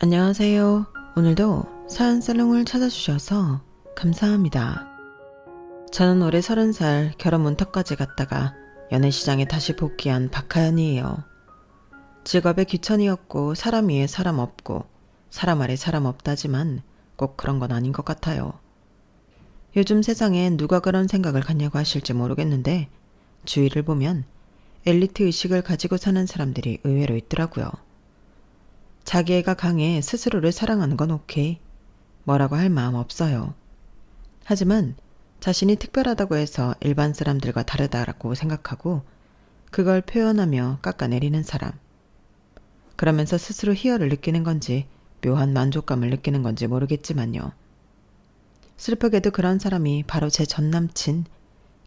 안녕하세요. 오늘도 사연 살롱을 찾아주셔서 감사합니다. 저는 올해 30살 결혼 문턱까지 갔다가 연애시장에 다시 복귀한 박하연이에요. 직업에 귀천이었고 사람 위에 사람 없고 사람 아래 사람 없다지만 꼭 그런 건 아닌 것 같아요. 요즘 세상엔 누가 그런 생각을 갖냐고 하실지 모르겠는데 주위를 보면 엘리트 의식을 가지고 사는 사람들이 의외로 있더라고요. 자기애가 강해 스스로를 사랑하는 건 오케이. 뭐라고 할 마음 없어요. 하지만 자신이 특별하다고 해서 일반 사람들과 다르다라고 생각하고 그걸 표현하며 깎아내리는 사람. 그러면서 스스로 희열을 느끼는 건지 묘한 만족감을 느끼는 건지 모르겠지만요. 슬프게도 그런 사람이 바로 제 전남친,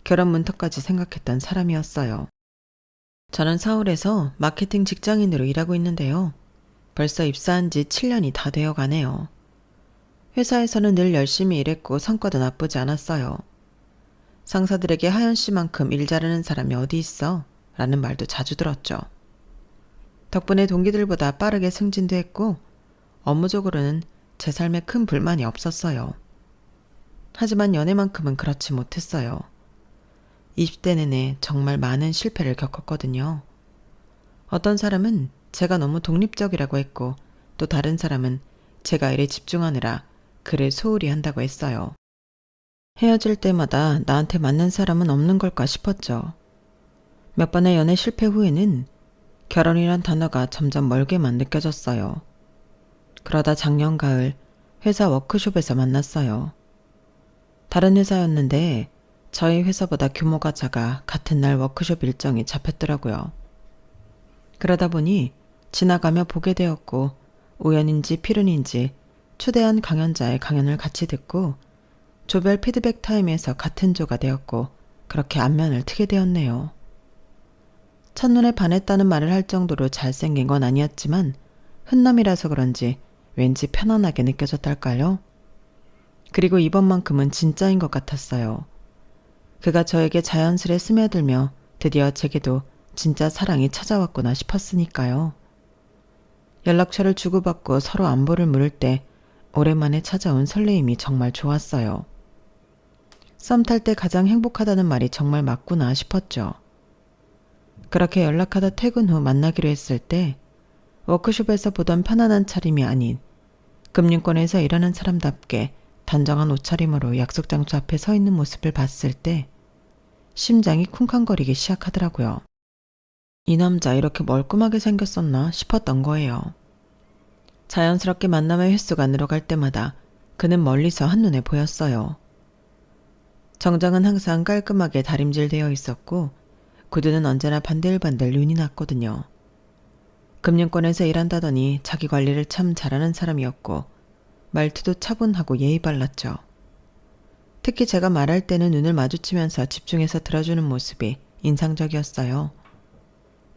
결혼 문턱까지 생각했던 사람이었어요. 저는 서울에서 마케팅 직장인으로 일하고 있는데요. 벌써 입사한 지 7년이 다 되어 가네요. 회사에서는 늘 열심히 일했고 성과도 나쁘지 않았어요. 상사들에게 하연 씨만큼 일 잘하는 사람이 어디 있어? 라는 말도 자주 들었죠. 덕분에 동기들보다 빠르게 승진도 했고 업무적으로는 제 삶에 큰 불만이 없었어요. 하지만 연애만큼은 그렇지 못했어요. 20대 내내 정말 많은 실패를 겪었거든요. 어떤 사람은 제가 너무 독립적이라고 했고 또 다른 사람은 제가 일에 집중하느라 그를 소홀히 한다고 했어요. 헤어질 때마다 나한테 맞는 사람은 없는 걸까 싶었죠. 몇 번의 연애 실패 후에는 결혼이란 단어가 점점 멀게만 느껴졌어요. 그러다 작년 가을 회사 워크숍에서 만났어요. 다른 회사였는데 저희 회사보다 규모가 작아 같은 날 워크숍 일정이 잡혔더라고요. 그러다 보니 지나가며 보게 되었고 우연인지 필연인지 초대한 강연자의 강연을 같이 듣고 조별 피드백 타임에서 같은 조가 되었고 그렇게 안면을 트게 되었네요. 첫눈에 반했다는 말을 할 정도로 잘생긴 건 아니었지만 흔남이라서 그런지 왠지 편안하게 느껴졌달까요? 그리고 이번만큼은 진짜인 것 같았어요. 그가 저에게 자연스레 스며들며 드디어 제게도 진짜 사랑이 찾아왔구나 싶었으니까요. 연락처를 주고받고 서로 안부를 물을 때 오랜만에 찾아온 설레임이 정말 좋았어요. 썸 탈 때 가장 행복하다는 말이 정말 맞구나 싶었죠. 그렇게 연락하다 퇴근 후 만나기로 했을 때 워크숍에서 보던 편안한 차림이 아닌 금융권에서 일하는 사람답게 단정한 옷차림으로 약속 장소 앞에 서 있는 모습을 봤을 때 심장이 쿵쾅거리기 시작하더라고요. 이 남자 이렇게 멀끔하게 생겼었나 싶었던 거예요. 자연스럽게 만남의 횟수가 늘어갈 때마다 그는 멀리서 한눈에 보였어요. 정장은 항상 깔끔하게 다림질되어 있었고 구두는 언제나 반들반들 윤이 났거든요. 금융권에서 일한다더니 자기 관리를 참 잘하는 사람이었고 말투도 차분하고 예의 발랐죠. 특히 제가 말할 때는 눈을 마주치면서 집중해서 들어주는 모습이 인상적이었어요.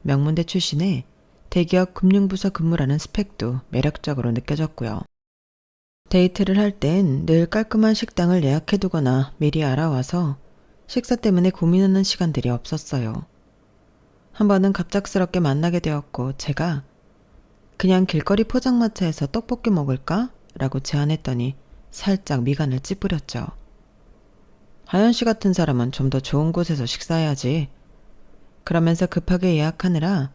명문대 출신에 대기업 금융부서 근무라는 스펙도 매력적으로 느껴졌고요. 데이트를 할 땐 늘 깔끔한 식당을 예약해두거나 미리 알아와서 식사 때문에 고민하는 시간들이 없었어요. 한 번은 갑작스럽게 만나게 되었고 제가 그냥 길거리 포장마차에서 떡볶이 먹을까? 라고 제안했더니 살짝 미간을 찌푸렸죠. 하연 씨 같은 사람은 좀 더 좋은 곳에서 식사해야지. 그러면서 급하게 예약하느라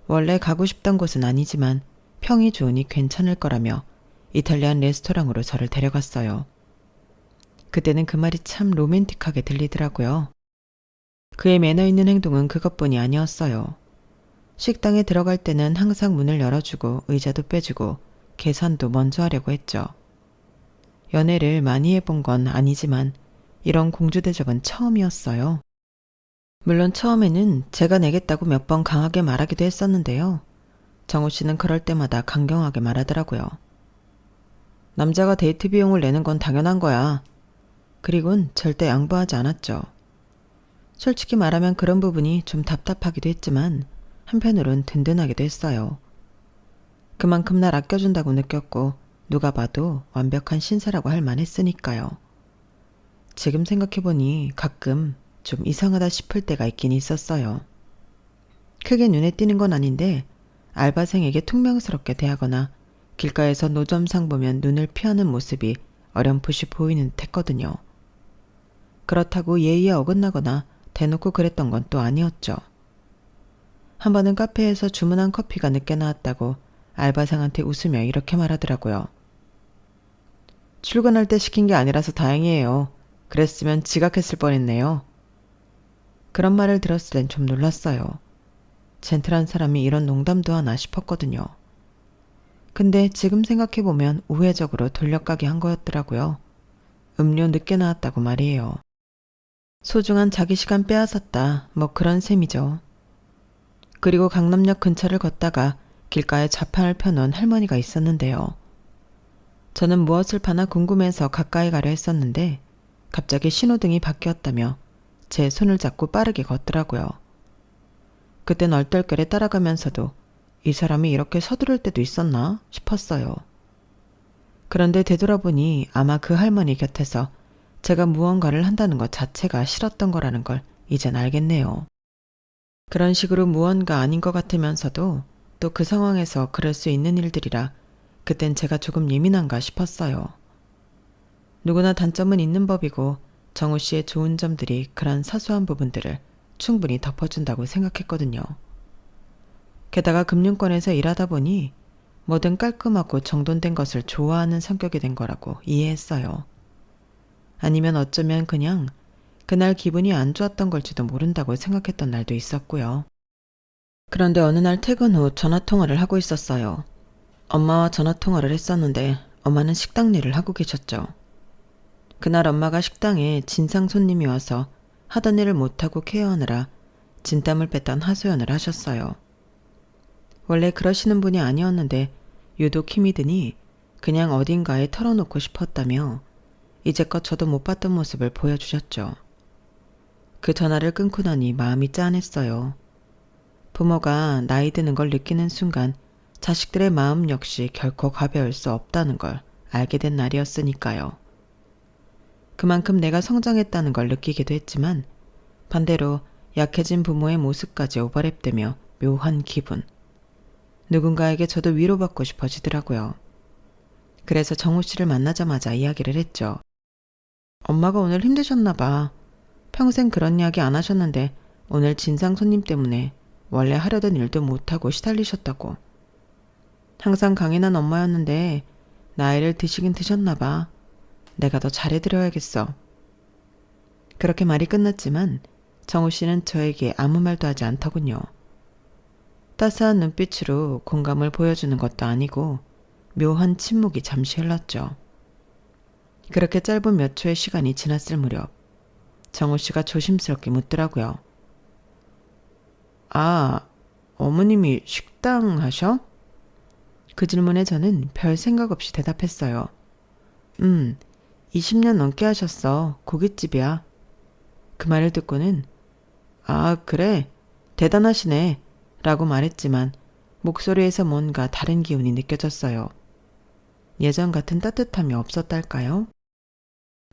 원래 가고 싶던 곳은 아니지만 평이 좋으니 괜찮을 거라며 이탈리안 레스토랑으로 저를 데려갔어요. 그때는 그 말이 참 로맨틱하게 들리더라고요. 그의 매너 있는 행동은 그것뿐이 아니었어요. 식당에 들어갈 때는 항상 문을 열어주고 의자도 빼주고 계산도 먼저 하려고 했죠. 연애를 많이 해본 건 아니지만 이런 공주 대접은 처음이었어요. 물론 처음에는 제가 내겠다고 몇 번 강하게 말하기도 했었는데요. 정우 씨는 그럴 때마다 강경하게 말하더라고요. 남자가 데이트 비용을 내는 건 당연한 거야. 그리곤 절대 양보하지 않았죠. 솔직히 말하면 그런 부분이 좀 답답하기도 했지만 한편으론 든든하기도 했어요. 그만큼 날 아껴준다고 느꼈고 누가 봐도 완벽한 신사라고 할 만했으니까요. 지금 생각해보니 가끔 좀 이상하다 싶을 때가 있긴 있었어요. 크게 눈에 띄는 건 아닌데 알바생에게 퉁명스럽게 대하거나 길가에서 노점상 보면 눈을 피하는 모습이 어렴풋이 보이는 듯 했거든요. 그렇다고 예의에 어긋나거나 대놓고 그랬던 건 또 아니었죠. 한 번은 카페에서 주문한 커피가 늦게 나왔다고 알바생한테 웃으며 이렇게 말하더라고요. 출근할 때 시킨 게 아니라서 다행이에요. 그랬으면 지각했을 뻔했네요. 그런 말을 들었을 땐 좀 놀랐어요. 젠틀한 사람이 이런 농담도 하나 싶었거든요. 근데 지금 생각해보면 우회적으로 돌려가게 한 거였더라고요. 음료 늦게 나왔다고 말이에요. 소중한 자기 시간 빼앗았다. 뭐 그런 셈이죠. 그리고 강남역 근처를 걷다가 길가에 자판을 펴놓은 할머니가 있었는데요. 저는 무엇을 파나 궁금해서 가까이 가려 했었는데 갑자기 신호등이 바뀌었다며 제 손을 잡고 빠르게 걷더라고요. 그땐 얼떨결에 따라가면서도 이 사람이 이렇게 서두를 때도 있었나 싶었어요. 그런데 되돌아보니 아마 그 할머니 곁에서 제가 무언가를 한다는 것 자체가 싫었던 거라는 걸 이젠 알겠네요. 그런 식으로 무언가 아닌 것 같으면서도 또 그 상황에서 그럴 수 있는 일들이라 그땐 제가 조금 예민한가 싶었어요. 누구나 단점은 있는 법이고 정우 씨의 좋은 점들이 그런 사소한 부분들을 충분히 덮어준다고 생각했거든요. 게다가 금융권에서 일하다 보니 뭐든 깔끔하고 정돈된 것을 좋아하는 성격이 된 거라고 이해했어요. 아니면 어쩌면 그냥 그날 기분이 안 좋았던 걸지도 모른다고 생각했던 날도 있었고요. 그런데 어느 날 퇴근 후 전화통화를 하고 있었어요. 엄마와 전화통화를 했었는데 엄마는 식당 일을 하고 계셨죠. 그날 엄마가 식당에 진상 손님이 와서 하던 일을 못하고 케어하느라 진땀을 뺐던 하소연을 하셨어요. 원래 그러시는 분이 아니었는데 유독 힘이 드니 그냥 어딘가에 털어놓고 싶었다며 이제껏 저도 못 봤던 모습을 보여주셨죠. 그 전화를 끊고 나니 마음이 짠했어요. 부모가 나이 드는 걸 느끼는 순간 자식들의 마음 역시 결코 가벼울 수 없다는 걸 알게 된 날이었으니까요. 그만큼 내가 성장했다는 걸 느끼기도 했지만 반대로 약해진 부모의 모습까지 오버랩되며 묘한 기분. 누군가에게 저도 위로받고 싶어지더라고요. 그래서 정우 씨를 만나자마자 이야기를 했죠. 엄마가 오늘 힘드셨나 봐. 평생 그런 이야기 안 하셨는데 오늘 진상 손님 때문에 원래 하려던 일도 못하고 시달리셨다고. 항상 강인한 엄마였는데 나이를 드시긴 드셨나 봐. 내가 더 잘해드려야겠어. 그렇게 말이 끝났지만 정우 씨는 저에게 아무 말도 하지 않더군요. 따스한 눈빛으로 공감을 보여주는 것도 아니고 묘한 침묵이 잠시 흘렀죠. 그렇게 짧은 몇 초의 시간이 지났을 무렵 정우 씨가 조심스럽게 묻더라고요. 아, 어머님이 식당 하셔? 그 질문에 저는 별 생각 없이 대답했어요. 20년 넘게 하셨어. 고깃집이야. 그 말을 듣고는 아, 그래? 대단하시네. 라고 말했지만 목소리에서 뭔가 다른 기운이 느껴졌어요. 예전 같은 따뜻함이 없었달까요?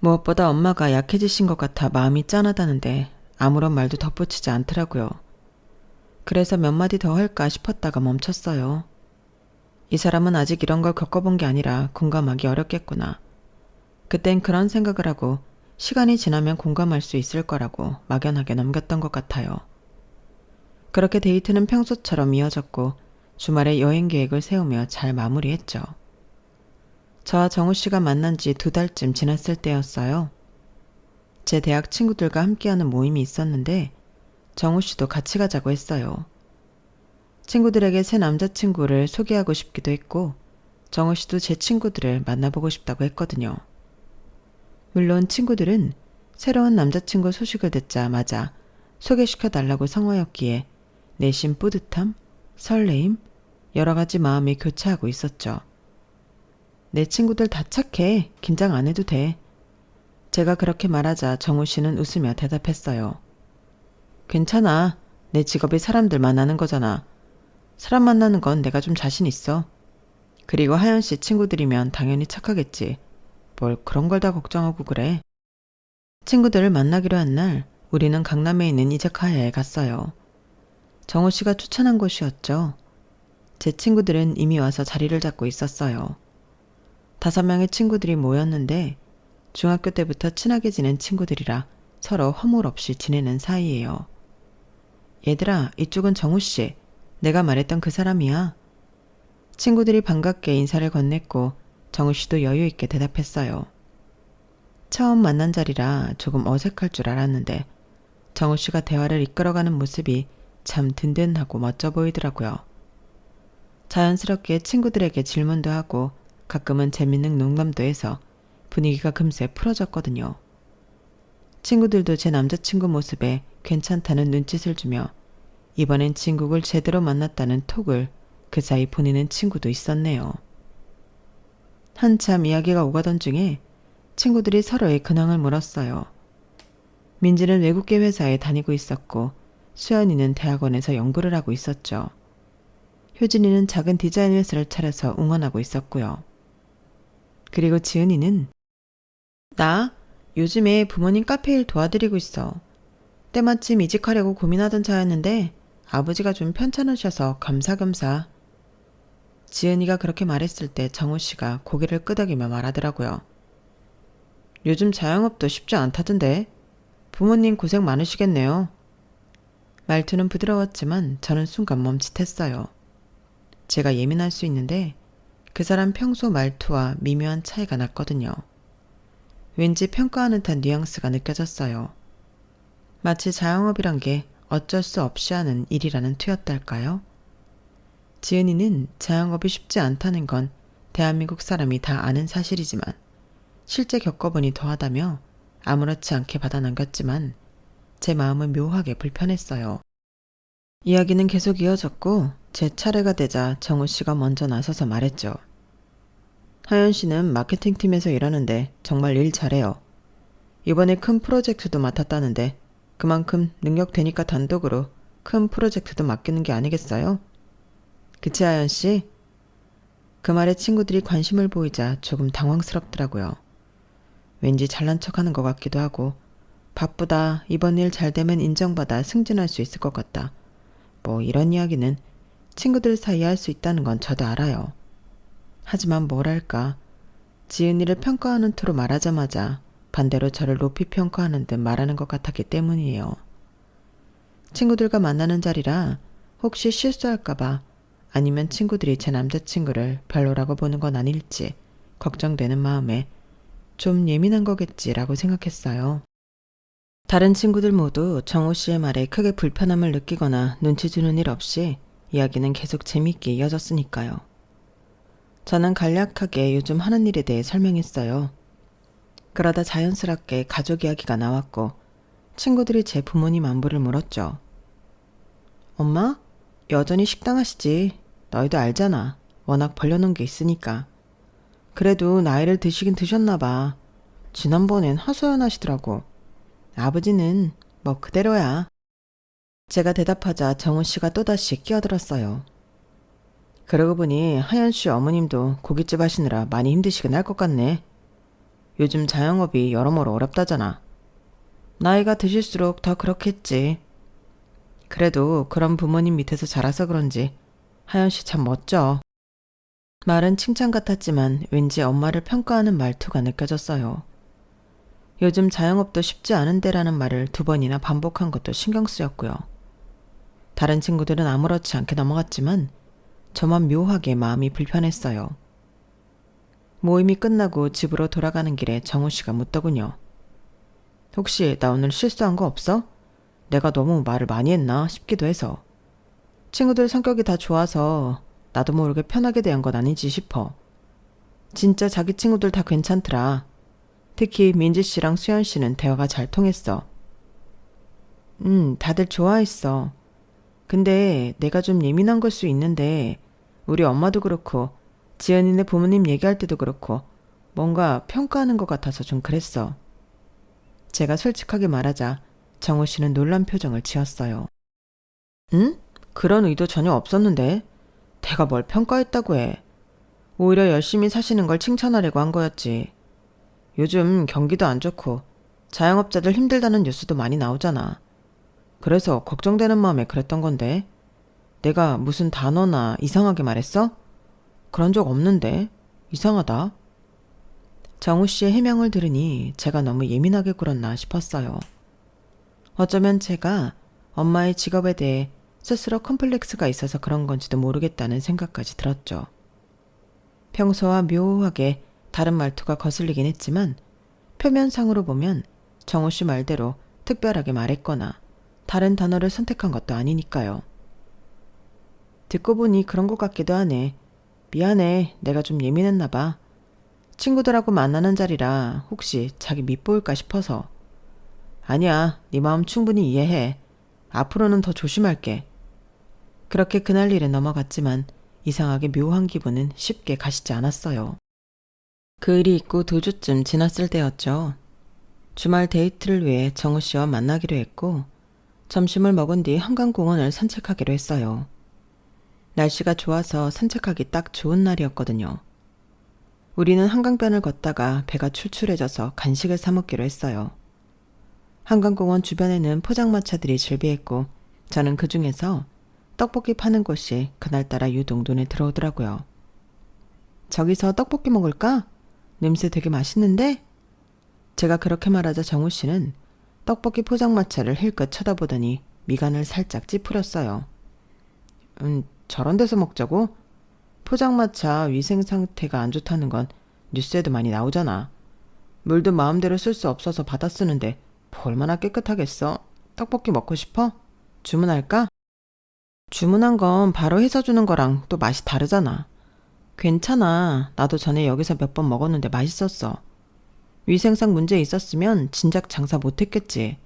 무엇보다 엄마가 약해지신 것 같아 마음이 짠하다는데 아무런 말도 덧붙이지 않더라고요. 그래서 몇 마디 더 할까 싶었다가 멈췄어요. 이 사람은 아직 이런 걸 겪어본 게 아니라 공감하기 어렵겠구나. 그땐 그런 생각을 하고 시간이 지나면 공감할 수 있을 거라고 막연하게 넘겼던 것 같아요. 그렇게 데이트는 평소처럼 이어졌고 주말에 여행 계획을 세우며 잘 마무리했죠. 저와 정우 씨가 만난 지 2달쯤 지났을 때였어요. 제 대학 친구들과 함께하는 모임이 있었는데 정우 씨도 같이 가자고 했어요. 친구들에게 새 남자친구를 소개하고 싶기도 했고 정우 씨도 제 친구들을 만나보고 싶다고 했거든요. 물론 친구들은 새로운 남자친구 소식을 듣자마자 소개시켜달라고 성화였기에 내심 뿌듯함, 설레임, 여러 가지 마음이 교차하고 있었죠. 내 친구들 다 착해. 긴장 안 해도 돼. 제가 그렇게 말하자 정우 씨는 웃으며 대답했어요. 괜찮아. 내 직업이 사람들 만나는 거잖아. 사람 만나는 건 내가 좀 자신 있어. 그리고 하연 씨 친구들이면 당연히 착하겠지. 뭘 그런 걸 다 걱정하고 그래. 친구들을 만나기로 한 날 우리는 강남에 있는 이자카야에 갔어요. 정우 씨가 추천한 곳이었죠. 제 친구들은 이미 와서 자리를 잡고 있었어요. 5명의 친구들이 모였는데 중학교 때부터 친하게 지낸 친구들이라 서로 허물 없이 지내는 사이예요. 얘들아, 이쪽은 정우씨. 내가 말했던 그 사람이야. 친구들이 반갑게 인사를 건넸고 정우씨도 여유있게 대답했어요. 처음 만난 자리라 조금 어색할 줄 알았는데 정우씨가 대화를 이끌어가는 모습이 참 든든하고 멋져 보이더라고요. 자연스럽게 친구들에게 질문도 하고 가끔은 재밌는 농담도 해서 분위기가 금세 풀어졌거든요. 친구들도 제 남자친구 모습에 괜찮다는 눈짓을 주며 이번엔 친구를 제대로 만났다는 톡을 그 사이 보내는 친구도 있었네요. 한참 이야기가 오가던 중에 친구들이 서로의 근황을 물었어요. 민지는 외국계 회사에 다니고 있었고 수연이는 대학원에서 연구를 하고 있었죠. 효진이는 작은 디자인 회사를 차려서 응원하고 있었고요. 그리고 지은이는 나 요즘에 부모님 카페 일 도와드리고 있어. 때마침 이직하려고 고민하던 차였는데 아버지가 좀 편찮으셔서 겸사겸사. 지은이가 그렇게 말했을 때 정우씨가 고개를 끄덕이며 말하더라고요. 요즘 자영업도 쉽지 않다던데. 부모님 고생 많으시겠네요. 말투는 부드러웠지만 저는 순간 멈칫했어요. 제가 예민할 수 있는데 그 사람 평소 말투와 미묘한 차이가 났거든요. 왠지 평가하는 듯한 뉘앙스가 느껴졌어요. 마치 자영업이란 게 어쩔 수 없이 하는 일이라는 투였달까요? 지은이는 자영업이 쉽지 않다는 건 대한민국 사람이 다 아는 사실이지만 실제 겪어보니 더하다며 아무렇지 않게 받아 넘겼지만 제 마음은 묘하게 불편했어요. 이야기는 계속 이어졌고 제 차례가 되자 정우 씨가 먼저 나서서 말했죠. 하연 씨는 마케팅팀에서 일하는데 정말 일 잘해요. 이번에 큰 프로젝트도 맡았다는데 그만큼 능력 되니까 단독으로 큰 프로젝트도 맡기는 게 아니겠어요? 그치 하연 씨? 그 말에 친구들이 관심을 보이자 조금 당황스럽더라고요. 왠지 잘난 척하는 것 같기도 하고 바쁘다, 이번 일 잘 되면 인정받아 승진할 수 있을 것 같다. 뭐 이런 이야기는 친구들 사이에 할 수 있다는 건 저도 알아요. 하지만 뭐랄까, 지은이를 평가하는 투로 말하자마자 반대로 저를 높이 평가하는 듯 말하는 것 같았기 때문이에요. 친구들과 만나는 자리라 혹시 실수할까봐 아니면 친구들이 제 남자친구를 별로라고 보는 건 아닐지 걱정되는 마음에 좀 예민한 거겠지라고 생각했어요. 다른 친구들 모두 정우 씨의 말에 크게 불편함을 느끼거나 눈치 주는 일 없이 이야기는 계속 재밌게 이어졌으니까요. 저는 간략하게 요즘 하는 일에 대해 설명했어요. 그러다 자연스럽게 가족 이야기가 나왔고 친구들이 제 부모님 안부를 물었죠. 엄마? 여전히 식당 하시지. 너희도 알잖아. 워낙 벌려놓은 게 있으니까. 그래도 나이를 드시긴 드셨나 봐. 지난번엔 하소연 하시더라고. 아버지는 뭐 그대로야. 제가 대답하자 정우 씨가 또다시 끼어들었어요. 그러고 보니 하연 씨 어머님도 고깃집 하시느라 많이 힘드시긴 할 것 같네. 요즘 자영업이 여러모로 어렵다잖아. 나이가 드실수록 더 그렇겠지. 그래도 그런 부모님 밑에서 자라서 그런지 하연 씨 참 멋져. 말은 칭찬 같았지만 왠지 엄마를 평가하는 말투가 느껴졌어요. 요즘 자영업도 쉽지 않은데라는 말을 2번이나 반복한 것도 신경 쓰였고요. 다른 친구들은 아무렇지 않게 넘어갔지만 저만 묘하게 마음이 불편했어요. 모임이 끝나고 집으로 돌아가는 길에 정우 씨가 묻더군요. 혹시 나 오늘 실수한 거 없어? 내가 너무 말을 많이 했나 싶기도 해서. 친구들 성격이 다 좋아서 나도 모르게 편하게 대한 건 아니지 싶어. 진짜 자기 친구들 다 괜찮더라. 특히 민지 씨랑 수연 씨는 대화가 잘 통했어. 다들 좋아했어. 근데 내가 좀 예민한 걸 수 있는데 우리 엄마도 그렇고 지연이네 부모님 얘기할 때도 그렇고 뭔가 평가하는 것 같아서 좀 그랬어. 제가 솔직하게 말하자 정우 씨는 놀란 표정을 지었어요. 응? 그런 의도 전혀 없었는데. 내가 뭘 평가했다고 해. 오히려 열심히 사시는 걸 칭찬하려고 한 거였지. 요즘 경기도 안 좋고 자영업자들 힘들다는 뉴스도 많이 나오잖아. 그래서 걱정되는 마음에 그랬던 건데. 내가 무슨 단어나 이상하게 말했어? 그런 적 없는데. 이상하다. 정우 씨의 해명을 들으니 제가 너무 예민하게 굴었나 싶었어요. 어쩌면 제가 엄마의 직업에 대해 스스로 컴플렉스가 있어서 그런 건지도 모르겠다는 생각까지 들었죠. 평소와 묘하게 다른 말투가 거슬리긴 했지만 표면상으로 보면 정우 씨 말대로 특별하게 말했거나 다른 단어를 선택한 것도 아니니까요. 듣고 보니 그런 것 같기도 하네. 미안해. 내가 좀 예민했나 봐. 친구들하고 만나는 자리라 혹시 자기 밉보일까 싶어서. 아니야. 네 마음 충분히 이해해. 앞으로는 더 조심할게. 그렇게 그날 일은 넘어갔지만 이상하게 묘한 기분은 쉽게 가시지 않았어요. 그 일이 있고 2주쯤 지났을 때였죠. 주말 데이트를 위해 정우 씨와 만나기로 했고 점심을 먹은 뒤 한강공원을 산책하기로 했어요. 날씨가 좋아서 산책하기 딱 좋은 날이었거든요. 우리는 한강변을 걷다가 배가 출출해져서 간식을 사 먹기로 했어요. 한강공원 주변에는 포장마차들이 즐비했고 저는 그 중에서 떡볶이 파는 곳이 그날따라 유독 눈에 들어오더라고요. 저기서 떡볶이 먹을까? 냄새 되게 맛있는데? 제가 그렇게 말하자 정우 씨는 떡볶이 포장마차를 힐끗 쳐다보더니 미간을 살짝 찌푸렸어요. 저런 데서 먹자고? 포장마차 위생 상태가 안 좋다는 건 뉴스에도 많이 나오잖아. 물도 마음대로 쓸 수 없어서 받아 쓰는데 얼마나 깨끗하겠어? 떡볶이 먹고 싶어? 주문할까? 주문한 건 바로 해서 주는 거랑 또 맛이 다르잖아. 괜찮아. 나도 전에 여기서 몇 번 먹었는데 맛있었어. 위생상 문제 있었으면 진작 장사 못했겠지.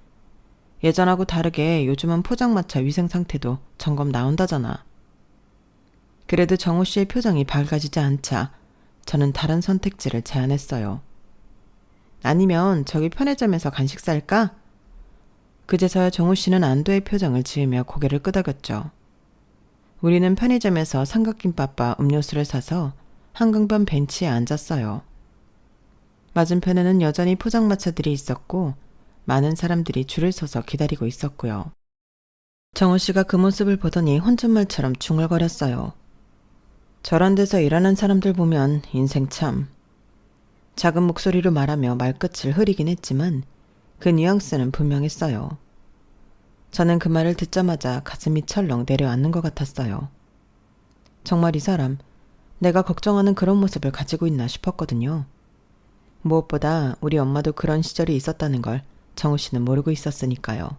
예전하고 다르게 요즘은 포장마차 위생 상태도 점검 나온다잖아. 그래도 정우 씨의 표정이 밝아지지 않자 저는 다른 선택지를 제안했어요. 아니면 저기 편의점에서 간식 살까? 그제서야 정우 씨는 안도의 표정을 지으며 고개를 끄덕였죠. 우리는 편의점에서 삼각김밥과 음료수를 사서 한강변 벤치에 앉았어요. 맞은편에는 여전히 포장마차들이 있었고 많은 사람들이 줄을 서서 기다리고 있었고요. 정우 씨가 그 모습을 보더니 혼잣말처럼 중얼거렸어요. 저런 데서 일하는 사람들 보면 인생 참. 작은 목소리로 말하며 말끝을 흐리긴 했지만 그 뉘앙스는 분명했어요. 저는 그 말을 듣자마자 가슴이 철렁 내려앉는 것 같았어요. 정말 이 사람, 내가 걱정하는 그런 모습을 가지고 있나 싶었거든요. 무엇보다 우리 엄마도 그런 시절이 있었다는 걸 정우 씨는 모르고 있었으니까요.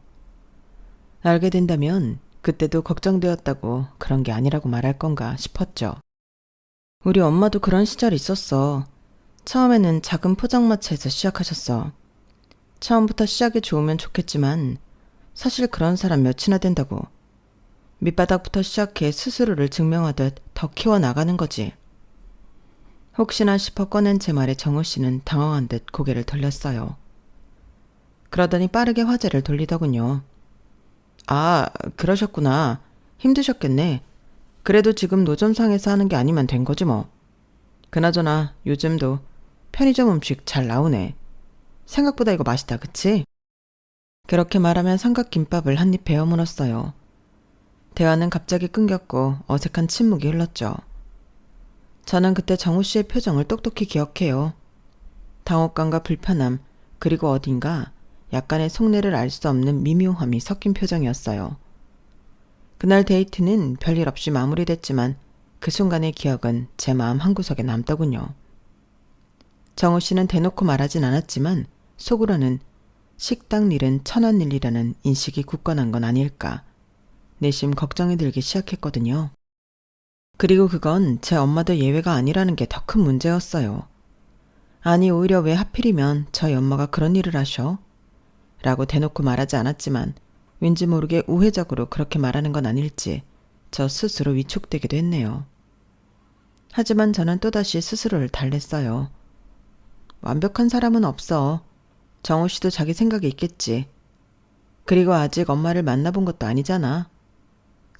알게 된다면 그때도 걱정되었다고 그런 게 아니라고 말할 건가 싶었죠. 우리 엄마도 그런 시절이 있었어. 처음에는 작은 포장마차에서 시작하셨어. 처음부터 시작이 좋으면 좋겠지만 사실 그런 사람 몇이나 된다고. 밑바닥부터 시작해 스스로를 증명하듯 더 키워나가는 거지. 혹시나 싶어 꺼낸 제 말에 정우 씨는 당황한 듯 고개를 돌렸어요. 그러더니 빠르게 화제를 돌리더군요. 아, 그러셨구나. 힘드셨겠네. 그래도 지금 노점상에서 하는 게 아니면 된 거지 뭐. 그나저나 요즘도 편의점 음식 잘 나오네. 생각보다 이거 맛있다, 그치? 그렇게 말하면 삼각김밥을 한 입 베어 물었어요. 대화는 갑자기 끊겼고 어색한 침묵이 흘렀죠. 저는 그때 정우 씨의 표정을 똑똑히 기억해요. 당혹감과 불편함, 그리고 어딘가 약간의 속내를 알 수 없는 미묘함이 섞인 표정이었어요. 그날 데이트는 별일 없이 마무리됐지만 그 순간의 기억은 제 마음 한구석에 남더군요. 정우 씨는 대놓고 말하진 않았지만 속으로는 식당 일은 천한 일이라는 인식이 굳건한 건 아닐까 내심 걱정이 들기 시작했거든요. 그리고 그건 제 엄마도 예외가 아니라는 게 더 큰 문제였어요. 아니 오히려 왜 하필이면 저희 엄마가 그런 일을 하셔? 라고 대놓고 말하지 않았지만 왠지 모르게 우회적으로 그렇게 말하는 건 아닐지 저 스스로 위축되기도 했네요. 하지만 저는 또다시 스스로를 달랬어요. 완벽한 사람은 없어. 정우 씨도 자기 생각이 있겠지. 그리고 아직 엄마를 만나본 것도 아니잖아.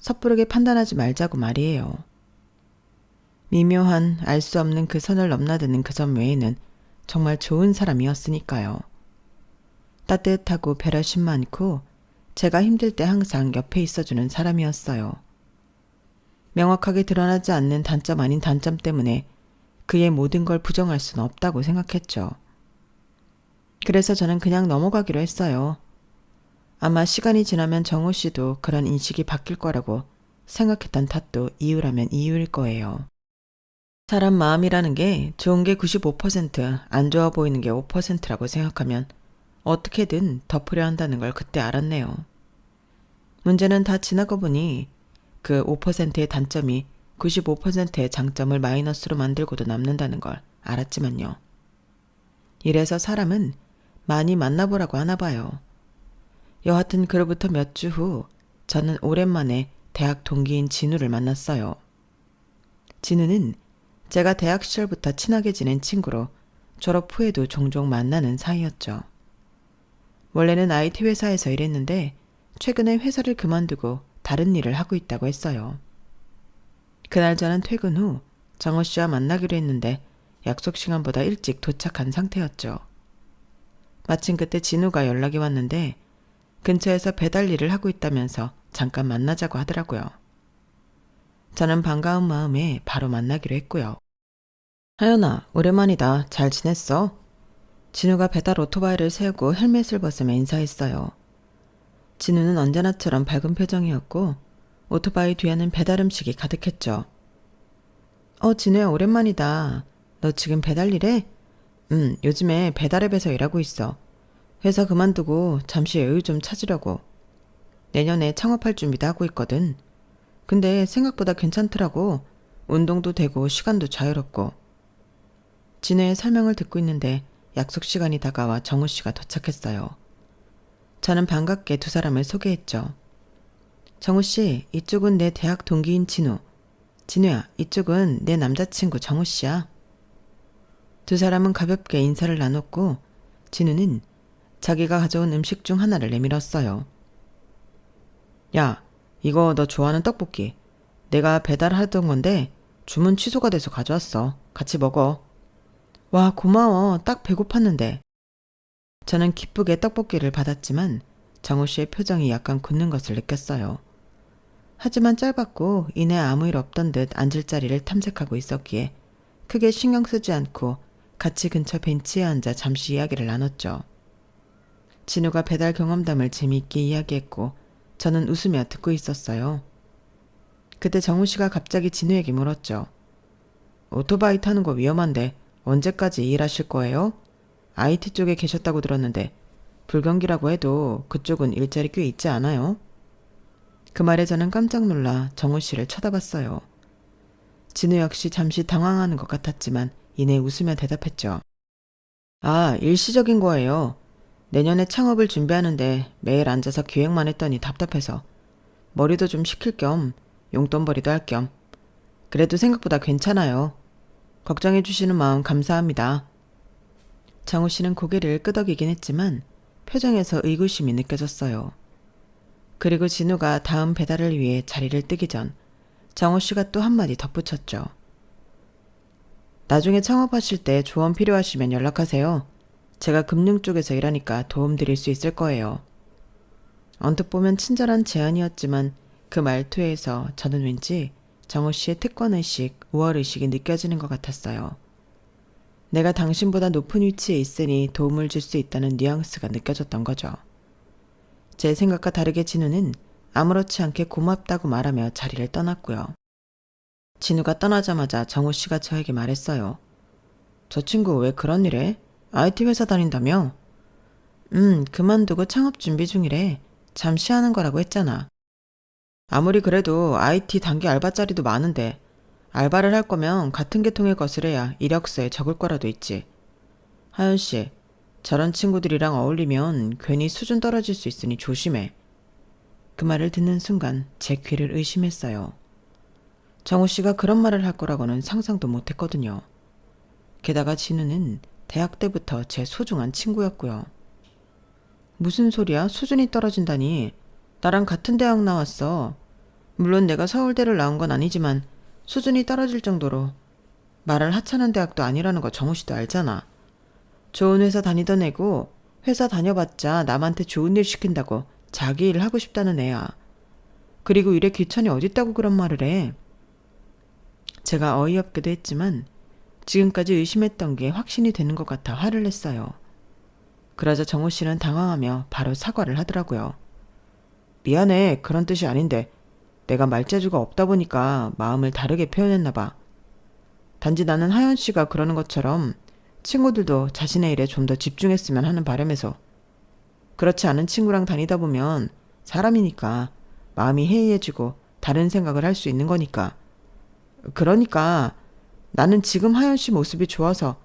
섣부르게 판단하지 말자고 말이에요. 미묘한 알 수 없는 그 선을 넘나드는 그 점 외에는 정말 좋은 사람이었으니까요. 따뜻하고 배려심 많고 제가 힘들 때 항상 옆에 있어주는 사람이었어요. 명확하게 드러나지 않는 단점 아닌 단점 때문에 그의 모든 걸 부정할 수는 없다고 생각했죠. 그래서 저는 그냥 넘어가기로 했어요. 아마 시간이 지나면 정호 씨도 그런 인식이 바뀔 거라고 생각했던 탓도 이유라면 이유일 거예요. 사람 마음이라는 게 좋은 게 95%, 안 좋아 보이는 게 5%라고 생각하면 어떻게든 덮으려 한다는 걸 그때 알았네요. 문제는 다 지나고 보니 그 5%의 단점이 95%의 장점을 마이너스로 만들고도 남는다는 걸 알았지만요. 이래서 사람은 많이 만나보라고 하나 봐요. 여하튼 그로부터 몇 주 후 저는 오랜만에 대학 동기인 진우를 만났어요. 진우는 제가 대학 시절부터 친하게 지낸 친구로 졸업 후에도 종종 만나는 사이였죠. 원래는 IT 회사에서 일했는데 최근에 회사를 그만두고 다른 일을 하고 있다고 했어요. 그날 저는 퇴근 후 정호 씨와 만나기로 했는데 약속 시간보다 일찍 도착한 상태였죠. 마침 그때 진우가 연락이 왔는데 근처에서 배달 일을 하고 있다면서 잠깐 만나자고 하더라고요. 저는 반가운 마음에 바로 만나기로 했고요. 하연아, 오랜만이다. 잘 지냈어? 진우가 배달 오토바이를 세우고 헬멧을 벗으며 인사했어요. 진우는 언제나처럼 밝은 표정이었고 오토바이 뒤에는 배달 음식이 가득했죠. 진우야, 오랜만이다. 너 지금 배달 일해? 요즘에 배달앱에서 일하고 있어. 회사 그만두고 잠시 여유 좀 찾으려고. 내년에 창업할 준비도 하고 있거든. 근데 생각보다 괜찮더라고. 운동도 되고 시간도 자유롭고. 진우의 설명을 듣고 있는데 약속 시간이 다가와 정우 씨가 도착했어요. 저는 반갑게 두 사람을 소개했죠. 정우 씨, 이쪽은 내 대학 동기인 진우. 진우야, 이쪽은 내 남자친구 정우 씨야. 두 사람은 가볍게 인사를 나눴고 진우는 자기가 가져온 음식 중 하나를 내밀었어요. 야, 이거 너 좋아하는 떡볶이. 내가 배달하던 건데 주문 취소가 돼서 가져왔어. 같이 먹어. 와, 고마워. 딱 배고팠는데. 저는 기쁘게 떡볶이를 받았지만 정우 씨의 표정이 약간 굳는 것을 느꼈어요. 하지만 짧았고 이내 아무 일 없던 듯 앉을 자리를 탐색하고 있었기에 크게 신경 쓰지 않고 같이 근처 벤치에 앉아 잠시 이야기를 나눴죠. 진우가 배달 경험담을 재미있게 이야기했고 저는 웃으며 듣고 있었어요. 그때 정우 씨가 갑자기 진우에게 물었죠. 오토바이 타는 거 위험한데 언제까지 일하실 거예요? IT 쪽에 계셨다고 들었는데 불경기라고 해도 그쪽은 일자리 꽤 있지 않아요? 그 말에 저는 깜짝 놀라 정우 씨를 쳐다봤어요. 진우 역시 잠시 당황하는 것 같았지만 이내 웃으며 대답했죠. 아, 일시적인 거예요. 내년에 창업을 준비하는데 매일 앉아서 기획만 했더니 답답해서 머리도 좀 식힐 겸 용돈벌이도 할 겸. 그래도 생각보다 괜찮아요. 걱정해 주시는 마음 감사합니다. 정우 씨는 고개를 끄덕이긴 했지만 표정에서 의구심이 느껴졌어요. 그리고 진우가 다음 배달을 위해 자리를 뜨기 전 정우 씨가 또 한마디 덧붙였죠. 나중에 창업하실 때 조언 필요하시면 연락하세요. 제가 금융 쪽에서 일하니까 도움드릴 수 있을 거예요. 언뜻 보면 친절한 제안이었지만 그 말투에서 저는 왠지 정우 씨의 특권의식, 우월의식이 느껴지는 것 같았어요. 내가 당신보다 높은 위치에 있으니 도움을 줄 수 있다는 뉘앙스가 느껴졌던 거죠. 제 생각과 다르게 진우는 아무렇지 않게 고맙다고 말하며 자리를 떠났고요. 진우가 떠나자마자 정우 씨가 저에게 말했어요. 저 친구 왜 그런 일 해? IT 회사 다닌다며? 그만두고 창업 준비 중이래. 잠시 하는 거라고 했잖아. 아무리 그래도 IT 단기 알바 자리도 많은데 알바를 할 거면 같은 계통의 것을 해야 이력서에 적을 거라도 있지. 하연 씨, 저런 친구들이랑 어울리면 괜히 수준 떨어질 수 있으니 조심해. 그 말을 듣는 순간 제 귀를 의심했어요. 정우 씨가 그런 말을 할 거라고는 상상도 못했거든요. 게다가 진우는 대학 때부터 제 소중한 친구였고요. 무슨 소리야? 수준이 떨어진다니. 나랑 같은 대학 나왔어. 물론 내가 서울대를 나온 건 아니지만 수준이 떨어질 정도로 말을 하찮은 대학도 아니라는 거 정우 씨도 알잖아. 좋은 회사 다니던 애고 회사 다녀봤자 남한테 좋은 일 시킨다고 자기 일 하고 싶다는 애야. 그리고 일에 귀천이 어딨다고 그런 말을 해. 제가 어이없기도 했지만 지금까지 의심했던 게 확신이 되는 것 같아 화를 냈어요. 그러자 정우 씨는 당황하며 바로 사과를 하더라고요. 미안해, 그런 뜻이 아닌데 내가 말재주가 없다 보니까 마음을 다르게 표현했나 봐. 단지 나는 하연 씨가 그러는 것처럼 친구들도 자신의 일에 좀 더 집중했으면 하는 바람에서. 그렇지 않은 친구랑 다니다 보면 사람이니까 마음이 해이해지고 다른 생각을 할 수 있는 거니까. 그러니까 나는 지금 하연 씨 모습이 좋아서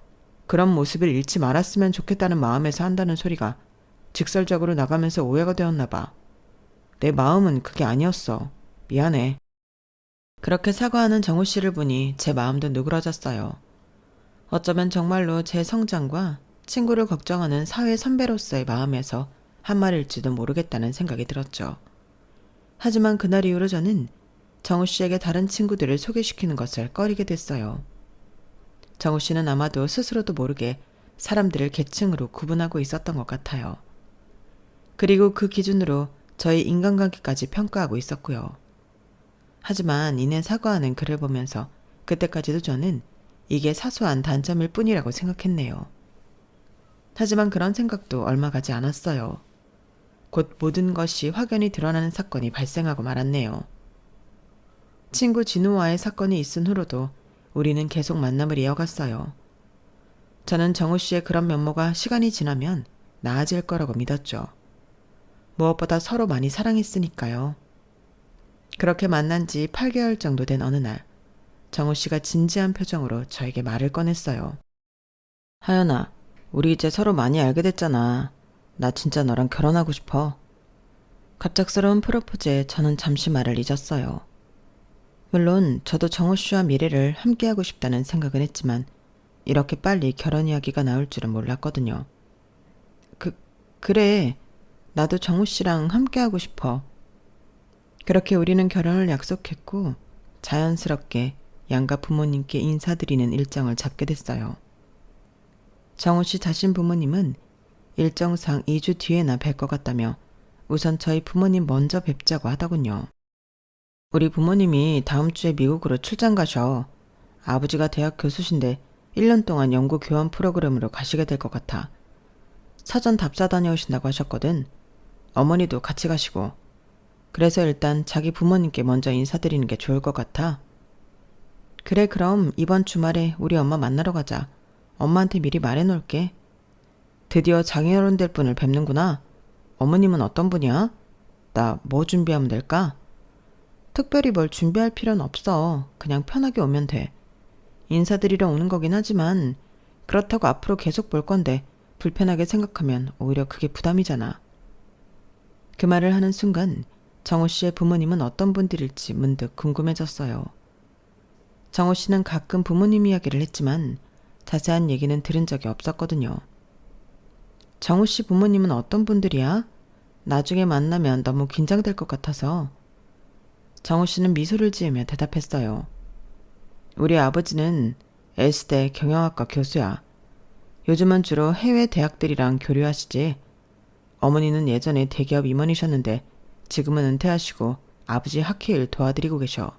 그런 모습을 잃지 말았으면 좋겠다는 마음에서 한다는 소리가 직설적으로 나가면서 오해가 되었나 봐. 내 마음은 그게 아니었어. 미안해. 그렇게 사과하는 정우 씨를 보니 제 마음도 누그러졌어요. 어쩌면 정말로 제 성장과 친구를 걱정하는 사회 선배로서의 마음에서 한 말일지도 모르겠다는 생각이 들었죠. 하지만 그날 이후로 저는 정우 씨에게 다른 친구들을 소개시키는 것을 꺼리게 됐어요. 정우 씨는 아마도 스스로도 모르게 사람들을 계층으로 구분하고 있었던 것 같아요. 그리고 그 기준으로 저의 인간관계까지 평가하고 있었고요. 하지만 이내 사과하는 글을 보면서 그때까지도 저는 이게 사소한 단점일 뿐이라고 생각했네요. 하지만 그런 생각도 얼마 가지 않았어요. 곧 모든 것이 확연히 드러나는 사건이 발생하고 말았네요. 친구 진우와의 사건이 있은 후로도 우리는 계속 만남을 이어갔어요. 저는 정우 씨의 그런 면모가 시간이 지나면 나아질 거라고 믿었죠. 무엇보다 서로 많이 사랑했으니까요. 그렇게 만난 지 8개월 정도 된 어느 날, 정우 씨가 진지한 표정으로 저에게 말을 꺼냈어요. 하연아, 우리 이제 서로 많이 알게 됐잖아. 나 진짜 너랑 결혼하고 싶어. 갑작스러운 프로포즈에 저는 잠시 말을 잊었어요. 물론 저도 정우 씨와 미래를 함께하고 싶다는 생각은 했지만 이렇게 빨리 결혼 이야기가 나올 줄은 몰랐거든요. 그래. 나도 정우 씨랑 함께하고 싶어. 그렇게 우리는 결혼을 약속했고 자연스럽게 양가 부모님께 인사드리는 일정을 잡게 됐어요. 정우 씨 자신 부모님은 일정상 2주 뒤에나 뵐 것 같다며 우선 저희 부모님 먼저 뵙자고 하더군요. 우리 부모님이 다음 주에 미국으로 출장 가셔. 아버지가 대학 교수신데 1년 동안 연구 교환 프로그램으로 가시게 될 것 같아. 사전 답사 다녀오신다고 하셨거든. 어머니도 같이 가시고. 그래서 일단 자기 부모님께 먼저 인사드리는 게 좋을 것 같아. 그래, 그럼 이번 주말에 우리 엄마 만나러 가자. 엄마한테 미리 말해놓을게. 드디어 장인어른 될 분을 뵙는구나. 어머님은 어떤 분이야? 나 뭐 준비하면 될까? 특별히 뭘 준비할 필요는 없어. 그냥 편하게 오면 돼. 인사드리러 오는 거긴 하지만 그렇다고 앞으로 계속 볼 건데 불편하게 생각하면 오히려 그게 부담이잖아. 그 말을 하는 순간 정우 씨의 부모님은 어떤 분들일지 문득 궁금해졌어요. 정우 씨는 가끔 부모님 이야기를 했지만 자세한 얘기는 들은 적이 없었거든요. 정우 씨 부모님은 어떤 분들이야? 나중에 만나면 너무 긴장될 것 같아서. 정우 씨는 미소를 지으며 대답했어요. 우리 아버지는 S대 경영학과 교수야. 요즘은 주로 해외 대학들이랑 교류하시지. 어머니는 예전에 대기업 임원이셨는데 지금은 은퇴하시고 아버지 학회 일 도와드리고 계셔.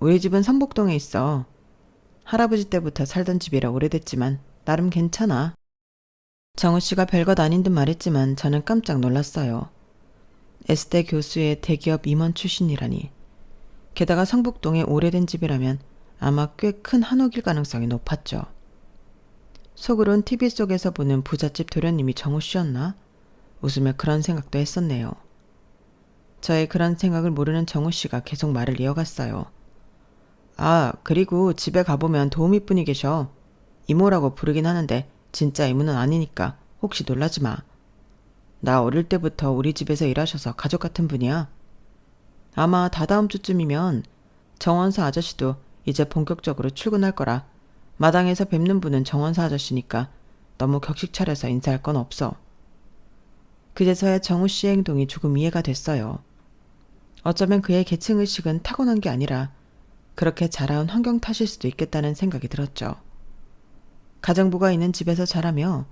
우리 집은 성북동에 있어. 할아버지 때부터 살던 집이라 오래됐지만 나름 괜찮아. 정우 씨가 별것 아닌 듯 말했지만 저는 깜짝 놀랐어요. S대 교수의 대기업 임원 출신이라니. 게다가 성북동에 오래된 집이라면 아마 꽤 큰 한옥일 가능성이 높았죠. 속으론 TV 속에서 보는 부잣집 도련님이 정우 씨였나? 웃으며 그런 생각도 했었네요. 저의 그런 생각을 모르는 정우 씨가 계속 말을 이어갔어요. 아, 그리고 집에 가보면 도우미분이 계셔. 이모라고 부르긴 하는데 진짜 이모는 아니니까 혹시 놀라지 마. 나 어릴 때부터 우리 집에서 일하셔서 가족 같은 분이야. 아마 다다음 주쯤이면 정원사 아저씨도 이제 본격적으로 출근할 거라 마당에서 뵙는 분은 정원사 아저씨니까 너무 격식 차려서 인사할 건 없어. 그제서야 정우 씨의 행동이 조금 이해가 됐어요. 어쩌면 그의 계층의식은 타고난 게 아니라 그렇게 자라온 환경 탓일 수도 있겠다는 생각이 들었죠. 가정부가 있는 집에서 자라며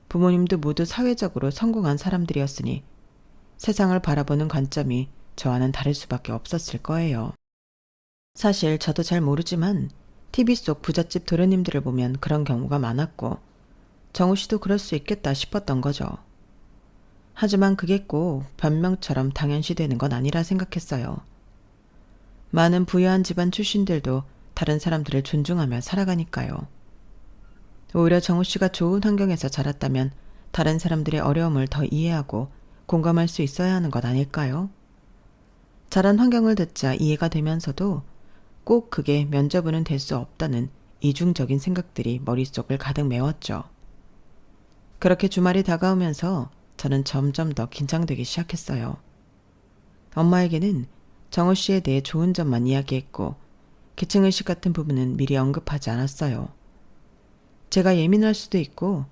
부모님도 모두 사회적으로 성공한 사람들이었으니 세상을 바라보는 관점이 저와는 다를 수밖에 없었을 거예요. 사실 저도 잘 모르지만 TV 속 부잣집 도련님들을 보면 그런 경우가 많았고 정우 씨도 그럴 수 있겠다 싶었던 거죠. 하지만 그게 꼭 변명처럼 당연시되는 건 아니라 생각했어요. 많은 부유한 집안 출신들도 다른 사람들을 존중하며 살아가니까요. 오히려 정우 씨가 좋은 환경에서 자랐다면 다른 사람들의 어려움을 더 이해하고 공감할 수 있어야 하는 것 아닐까요? 자란 환경을 듣자 이해가 되면서도 꼭 그게 면죄부는 될 수 없다는 이중적인 생각들이 머릿속을 가득 메웠죠. 그렇게 주말이 다가오면서 저는 점점 더 긴장되기 시작했어요. 엄마에게는 정우 씨에 대해 좋은 점만 이야기했고 계층의식 같은 부분은 미리 언급하지 않았어요. 제가 예민할 수도 있고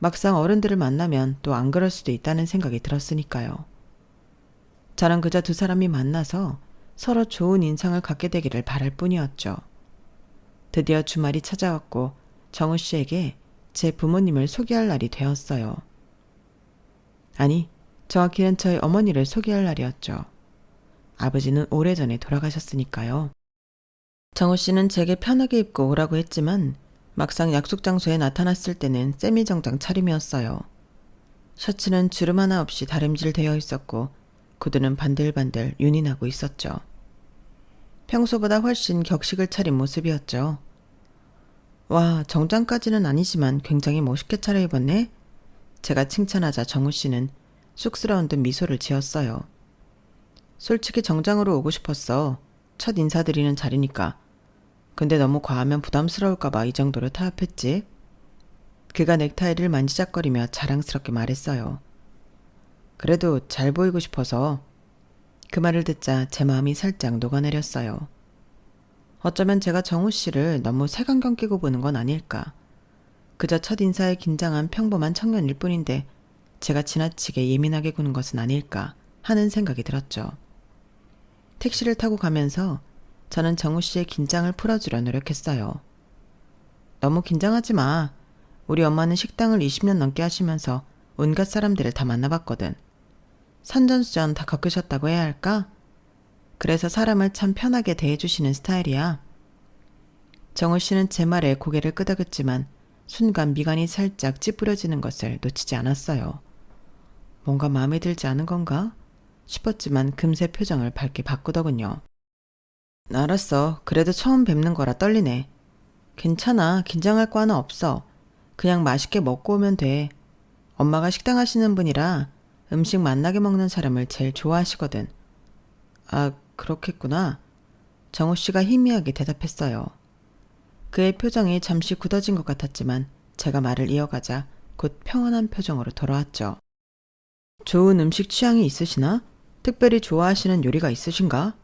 막상 어른들을 만나면 또 안 그럴 수도 있다는 생각이 들었으니까요. 저는 그저 두 사람이 만나서 서로 좋은 인상을 갖게 되기를 바랄 뿐이었죠. 드디어 주말이 찾아왔고 정우 씨에게 제 부모님을 소개할 날이 되었어요. 아니, 정확히는 저희 어머니를 소개할 날이었죠. 아버지는 오래전에 돌아가셨으니까요. 정우 씨는 제게 편하게 입고 오라고 했지만 막상 약속 장소에 나타났을 때는 세미정장 차림이었어요. 셔츠는 주름 하나 없이 다림질 되어 있었고 구두는 반들반들 윤이 나고 있었죠. 평소보다 훨씬 격식을 차린 모습이었죠. 와, 정장까지는 아니지만 굉장히 멋있게 차려입었네? 제가 칭찬하자 정우 씨는 쑥스러운 듯 미소를 지었어요. 솔직히 정장으로 오고 싶었어. 첫 인사드리는 자리니까. 근데 너무 과하면 부담스러울까봐 이 정도로 타협했지. 그가 넥타이를 만지작거리며 자랑스럽게 말했어요. 그래도 잘 보이고 싶어서. 그 말을 듣자 제 마음이 살짝 녹아내렸어요. 어쩌면 제가 정우 씨를 너무 색안경 끼고 보는 건 아닐까. 그저 첫 인사에 긴장한 평범한 청년일 뿐인데 제가 지나치게 예민하게 구는 것은 아닐까 하는 생각이 들었죠. 택시를 타고 가면서 저는 정우 씨의 긴장을 풀어주려 노력했어요. 너무 긴장하지 마. 우리 엄마는 식당을 20년 넘게 하시면서 온갖 사람들을 다 만나봤거든. 산전수전 다 겪으셨다고 해야 할까? 그래서 사람을 참 편하게 대해주시는 스타일이야. 정우 씨는 제 말에 고개를 끄덕였지만 순간 미간이 살짝 찌푸려지는 것을 놓치지 않았어요. 뭔가 마음에 들지 않은 건가? 싶었지만 금세 표정을 밝게 바꾸더군요. 알았어. 그래도 처음 뵙는 거라 떨리네. 괜찮아. 긴장할 거 하나 없어. 그냥 맛있게 먹고 오면 돼. 엄마가 식당 하시는 분이라 음식 맛나게 먹는 사람을 제일 좋아하시거든. 아, 그렇겠구나. 정우 씨가 희미하게 대답했어요. 그의 표정이 잠시 굳어진 것 같았지만 제가 말을 이어가자 곧 평온한 표정으로 돌아왔죠. 좋은 음식 취향이 있으시나? 특별히 좋아하시는 요리가 있으신가?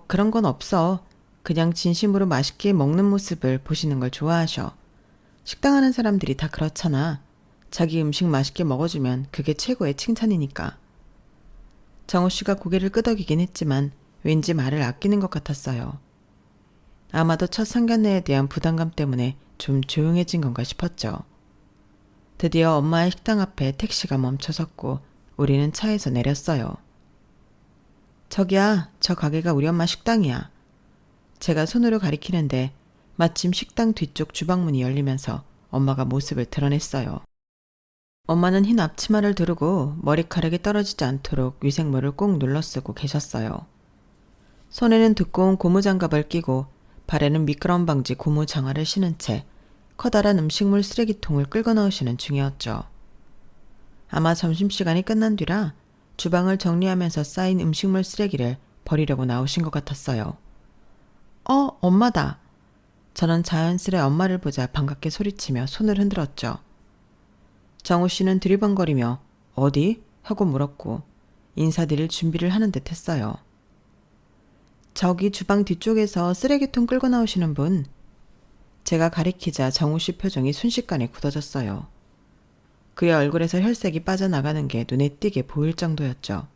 그런 건 없어. 그냥 진심으로 맛있게 먹는 모습을 보시는 걸 좋아하셔. 식당 하는 사람들이 다 그렇잖아. 자기 음식 맛있게 먹어주면 그게 최고의 칭찬이니까. 정우 씨가 고개를 끄덕이긴 했지만 왠지 말을 아끼는 것 같았어요. 아마도 첫 상견례에 대한 부담감 때문에 좀 조용해진 건가 싶었죠. 드디어 엄마의 식당 앞에 택시가 멈춰섰고 우리는 차에서 내렸어요. 저기야, 저 가게가 우리 엄마 식당이야. 제가 손으로 가리키는데 마침 식당 뒤쪽 주방문이 열리면서 엄마가 모습을 드러냈어요. 엄마는 흰 앞치마를 두르고 머리카락이 떨어지지 않도록 위생모를 꼭 눌러 쓰고 계셨어요. 손에는 두꺼운 고무장갑을 끼고 발에는 미끄럼 방지 고무 장화를 신은 채 커다란 음식물 쓰레기통을 끌고 나오시는 중이었죠. 아마 점심시간이 끝난 뒤라 주방을 정리하면서 쌓인 음식물 쓰레기를 버리려고 나오신 것 같았어요. 엄마다. 저는 자연스레 엄마를 보자 반갑게 소리치며 손을 흔들었죠. 정우 씨는 두리번거리며 어디? 하고 물었고 인사드릴 준비를 하는 듯 했어요. 저기 주방 뒤쪽에서 쓰레기통 끌고 나오시는 분. 제가 가리키자 정우 씨 표정이 순식간에 굳어졌어요. 그의 얼굴에서 혈색이 빠져나가는 게 눈에 띄게 보일 정도였죠.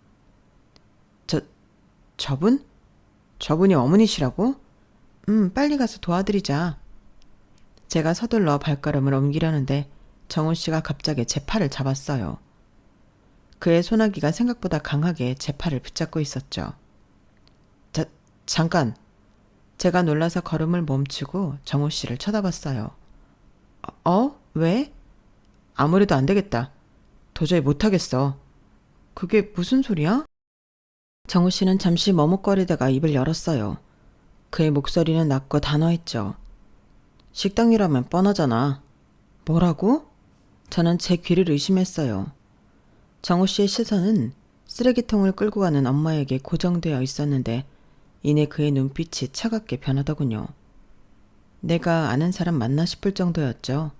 저분? 저분이 어머니시라고? 빨리 가서 도와드리자. 제가 서둘러 발걸음을 옮기려는데 정우 씨가 갑자기 제 팔을 잡았어요. 그의 소나기가 생각보다 강하게 제 팔을 붙잡고 있었죠. 잠깐. 제가 놀라서 걸음을 멈추고 정호 씨를 쳐다봤어요. 왜? 아무래도 안 되겠다. 도저히 못하겠어. 그게 무슨 소리야? 정호 씨는 잠시 머뭇거리다가 입을 열었어요. 그의 목소리는 낮고 단호했죠. 식당이라면 뻔하잖아. 뭐라고? 저는 제 귀를 의심했어요. 정호 씨의 시선은 쓰레기통을 끌고 가는 엄마에게 고정되어 있었는데 이내 그의 눈빛이 차갑게 변하더군요. 내가 아는 사람 맞나 싶을 정도였죠.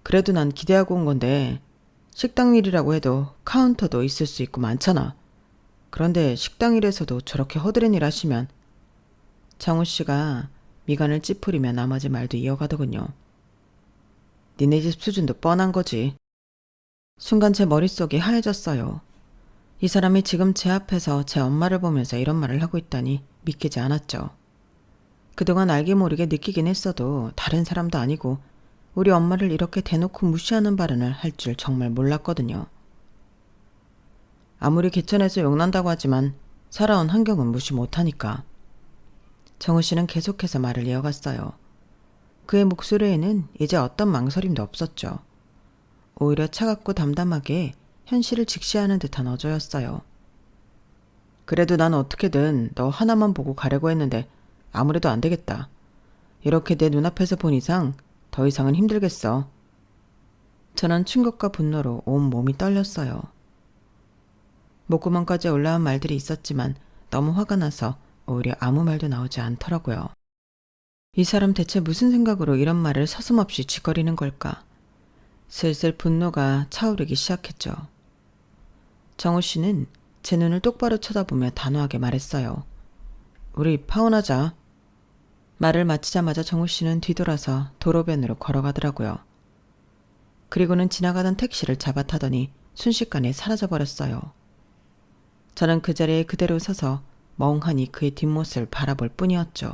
그래도 난 기대하고 온 건데 식당 일이라고 해도 카운터도 있을 수 있고 많잖아. 그런데 식당 일에서도 저렇게 허드렛 일 하시면 정우 씨가 미간을 찌푸리며 나머지 말도 이어가더군요. 니네 집 수준도 뻔한 거지. 순간 제 머릿속이 하얘졌어요. 이 사람이 지금 제 앞에서 제 엄마를 보면서 이런 말을 하고 있다니 믿기지 않았죠. 그동안 알게 모르게 느끼긴 했어도 다른 사람도 아니고 우리 엄마를 이렇게 대놓고 무시하는 발언을 할 줄 정말 몰랐거든요. 아무리 개천에서 용난다고 하지만 살아온 환경은 무시 못하니까. 정우 씨는 계속해서 말을 이어갔어요. 그의 목소리에는 이제 어떤 망설임도 없었죠. 오히려 차갑고 담담하게 현실을 직시하는 듯한 어조였어요. 그래도 난 어떻게든 너 하나만 보고 가려고 했는데 아무래도 안 되겠다. 이렇게 내 눈앞에서 본 이상 더 이상은 힘들겠어. 저는 충격과 분노로 온 몸이 떨렸어요. 목구멍까지 올라온 말들이 있었지만 너무 화가 나서 오히려 아무 말도 나오지 않더라고요. 이 사람 대체 무슨 생각으로 이런 말을 서슴없이 쥐거리는 걸까? 슬슬 분노가 차오르기 시작했죠. 정우 씨는 제 눈을 똑바로 쳐다보며 단호하게 말했어요. 우리 파혼하자. 말을 마치자마자 정우 씨는 뒤돌아서 도로변으로 걸어가더라고요. 그리고는 지나가던 택시를 잡아 타더니 순식간에 사라져버렸어요. 저는 그 자리에 그대로 서서 멍하니 그의 뒷모습을 바라볼 뿐이었죠.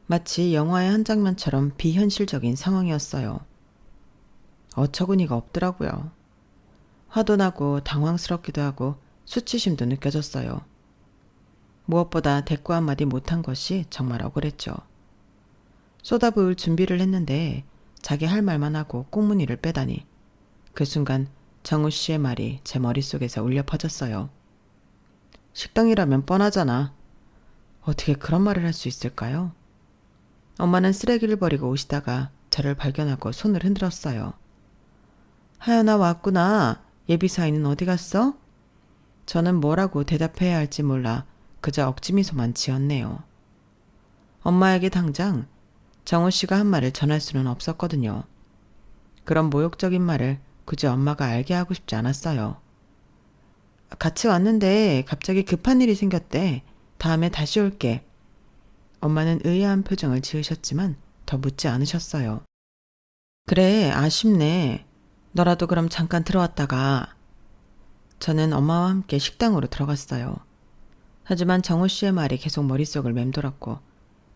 마치 영화의 한 장면처럼 비현실적인 상황이었어요. 어처구니가 없더라고요. 화도 나고 당황스럽기도 하고 수치심도 느껴졌어요. 무엇보다 대꾸 한마디 못한 것이 정말 억울했죠. 쏟아부을 준비를 했는데 자기 할 말만 하고 꽁무니를 빼다니 그 순간 정우 씨의 말이 제 머릿속에서 울려 퍼졌어요. 식당이라면 뻔하잖아. 어떻게 그런 말을 할 수 있을까요? 엄마는 쓰레기를 버리고 오시다가 저를 발견하고 손을 흔들었어요. 하연아 왔구나. 예비사위는 어디 갔어? 저는 뭐라고 대답해야 할지 몰라 그저 억지미소만 지었네요. 엄마에게 당장 정우 씨가 한 말을 전할 수는 없었거든요. 그런 모욕적인 말을 굳이 엄마가 알게 하고 싶지 않았어요. 같이 왔는데 갑자기 급한 일이 생겼대. 다음에 다시 올게. 엄마는 의아한 표정을 지으셨지만 더 묻지 않으셨어요. 그래, 아쉽네. 너라도 그럼 잠깐 들어왔다가. 저는 엄마와 함께 식당으로 들어갔어요. 하지만 정우 씨의 말이 계속 머릿속을 맴돌았고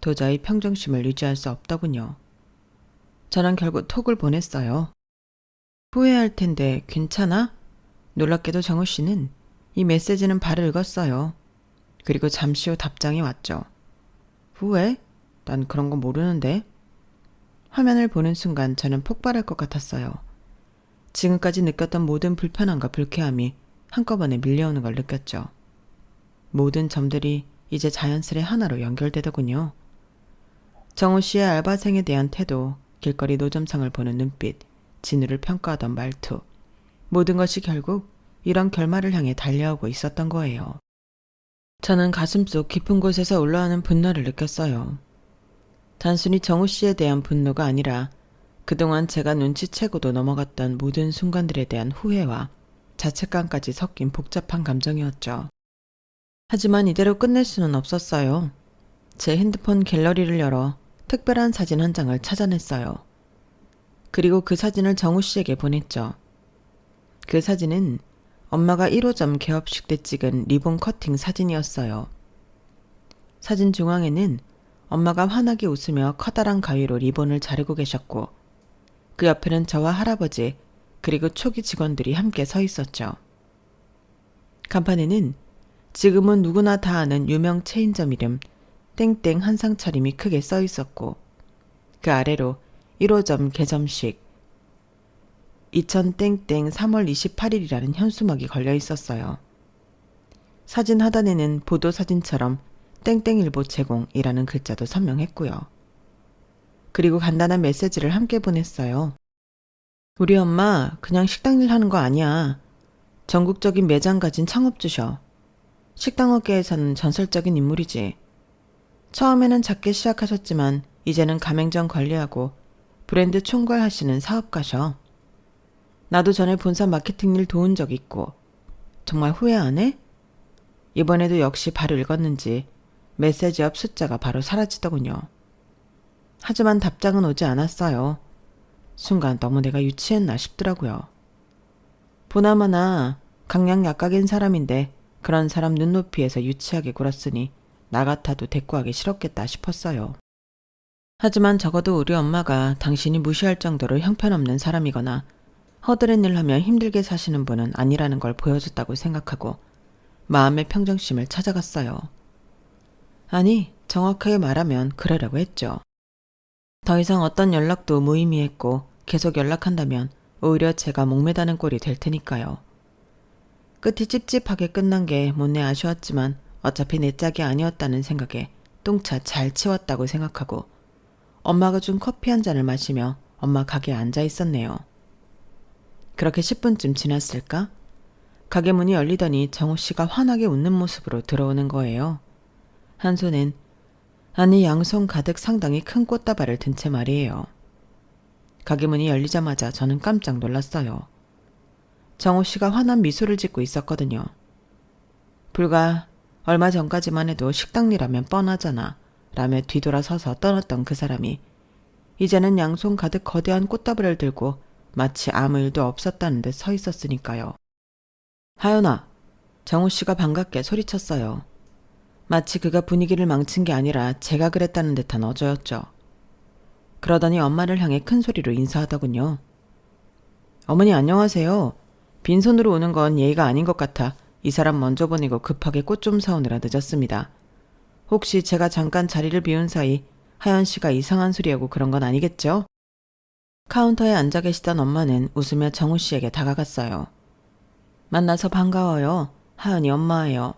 도저히 평정심을 유지할 수 없더군요. 저는 결국 톡을 보냈어요. 후회할 텐데 괜찮아? 놀랍게도 정우 씨는 이 메시지는 바로 읽었어요. 그리고 잠시 후 답장이 왔죠. 후회? 난 그런 거 모르는데. 화면을 보는 순간 저는 폭발할 것 같았어요. 지금까지 느꼈던 모든 불편함과 불쾌함이 한꺼번에 밀려오는 걸 느꼈죠. 모든 점들이 이제 자연스레 하나로 연결되더군요. 정우 씨의 알바생에 대한 태도, 길거리 노점상을 보는 눈빛, 진우를 평가하던 말투, 모든 것이 결국 이런 결말을 향해 달려오고 있었던 거예요. 저는 가슴속 깊은 곳에서 올라오는 분노를 느꼈어요. 단순히 정우 씨에 대한 분노가 아니라 그동안 제가 눈치채고도 넘어갔던 모든 순간들에 대한 후회와 자책감까지 섞인 복잡한 감정이었죠. 하지만 이대로 끝낼 수는 없었어요. 제 핸드폰 갤러리를 열어 특별한 사진 한 장을 찾아냈어요. 그리고 그 사진을 정우 씨에게 보냈죠. 그 사진은 엄마가 1호점 개업식 때 찍은 리본 커팅 사진이었어요. 사진 중앙에는 엄마가 환하게 웃으며 커다란 가위로 리본을 자르고 계셨고 그 옆에는 저와 할아버지 그리고 초기 직원들이 함께 서 있었죠. 간판에는 지금은 누구나 다 아는 유명 체인점 이름 땡땡 한상 차림이 크게 써 있었고 그 아래로 1호점 개점식 2000땡땡 3월 28일이라는 현수막이 걸려 있었어요. 사진 하단에는 보도 사진처럼 땡땡일보 제공이라는 글자도 선명했고요. 그리고 간단한 메시지를 함께 보냈어요. 우리 엄마 그냥 식당 일 하는 거 아니야. 전국적인 매장 가진 창업주셔. 식당업계에서는 전설적인 인물이지. 처음에는 작게 시작하셨지만 이제는 가맹점 관리하고 브랜드 총괄하시는 사업가셔. 나도 전에 본사 마케팅 일 도운 적 있고. 정말 후회 안 해? 이번에도 역시 바로 읽었는지 메시지 옆 숫자가 바로 사라지더군요. 하지만 답장은 오지 않았어요. 순간 너무 내가 유치했나 싶더라고요. 보나마나 강약 약각인 사람인데 그런 사람 눈높이에서 유치하게 굴었으니 나 같아도 대꾸하기 싫었겠다 싶었어요. 하지만 적어도 우리 엄마가 당신이 무시할 정도로 형편없는 사람이거나 허드렛 일 하며 힘들게 사시는 분은 아니라는 걸 보여줬다고 생각하고 마음의 평정심을 찾아갔어요. 아니, 정확하게 말하면 그러려고 했죠. 더 이상 어떤 연락도 무의미했고 계속 연락한다면 오히려 제가 목매다는 꼴이 될 테니까요. 끝이 찝찝하게 끝난 게 못내 아쉬웠지만 어차피 내 짝이 아니었다는 생각에 똥차 잘 치웠다고 생각하고 엄마가 준 커피 한 잔을 마시며 엄마 가게에 앉아 있었네요. 그렇게 10분쯤 지났을까? 가게 문이 열리더니 정우 씨가 환하게 웃는 모습으로 들어오는 거예요. 한 손엔 아니 양손 가득 상당히 큰 꽃다발을 든 채 말이에요. 가게 문이 열리자마자 저는 깜짝 놀랐어요. 정우 씨가 환한 미소를 짓고 있었거든요. 불과 얼마 전까지만 해도 식당 일하면 뻔하잖아 라며 뒤돌아서서 떠났던 그 사람이 이제는 양손 가득 거대한 꽃다발을 들고 마치 아무 일도 없었다는 듯 서 있었으니까요. 하연아, 정우 씨가 반갑게 소리쳤어요. 마치 그가 분위기를 망친 게 아니라 제가 그랬다는 듯한 어조였죠. 그러더니 엄마를 향해 큰 소리로 인사하더군요. 어머니 안녕하세요. 빈손으로 오는 건 예의가 아닌 것 같아 이 사람 먼저 보내고 급하게 꽃 좀 사오느라 늦었습니다. 혹시 제가 잠깐 자리를 비운 사이 하연 씨가 이상한 소리하고 그런 건 아니겠죠? 카운터에 앉아 계시던 엄마는 웃으며 정우 씨에게 다가갔어요. 만나서 반가워요. 하연이 엄마예요.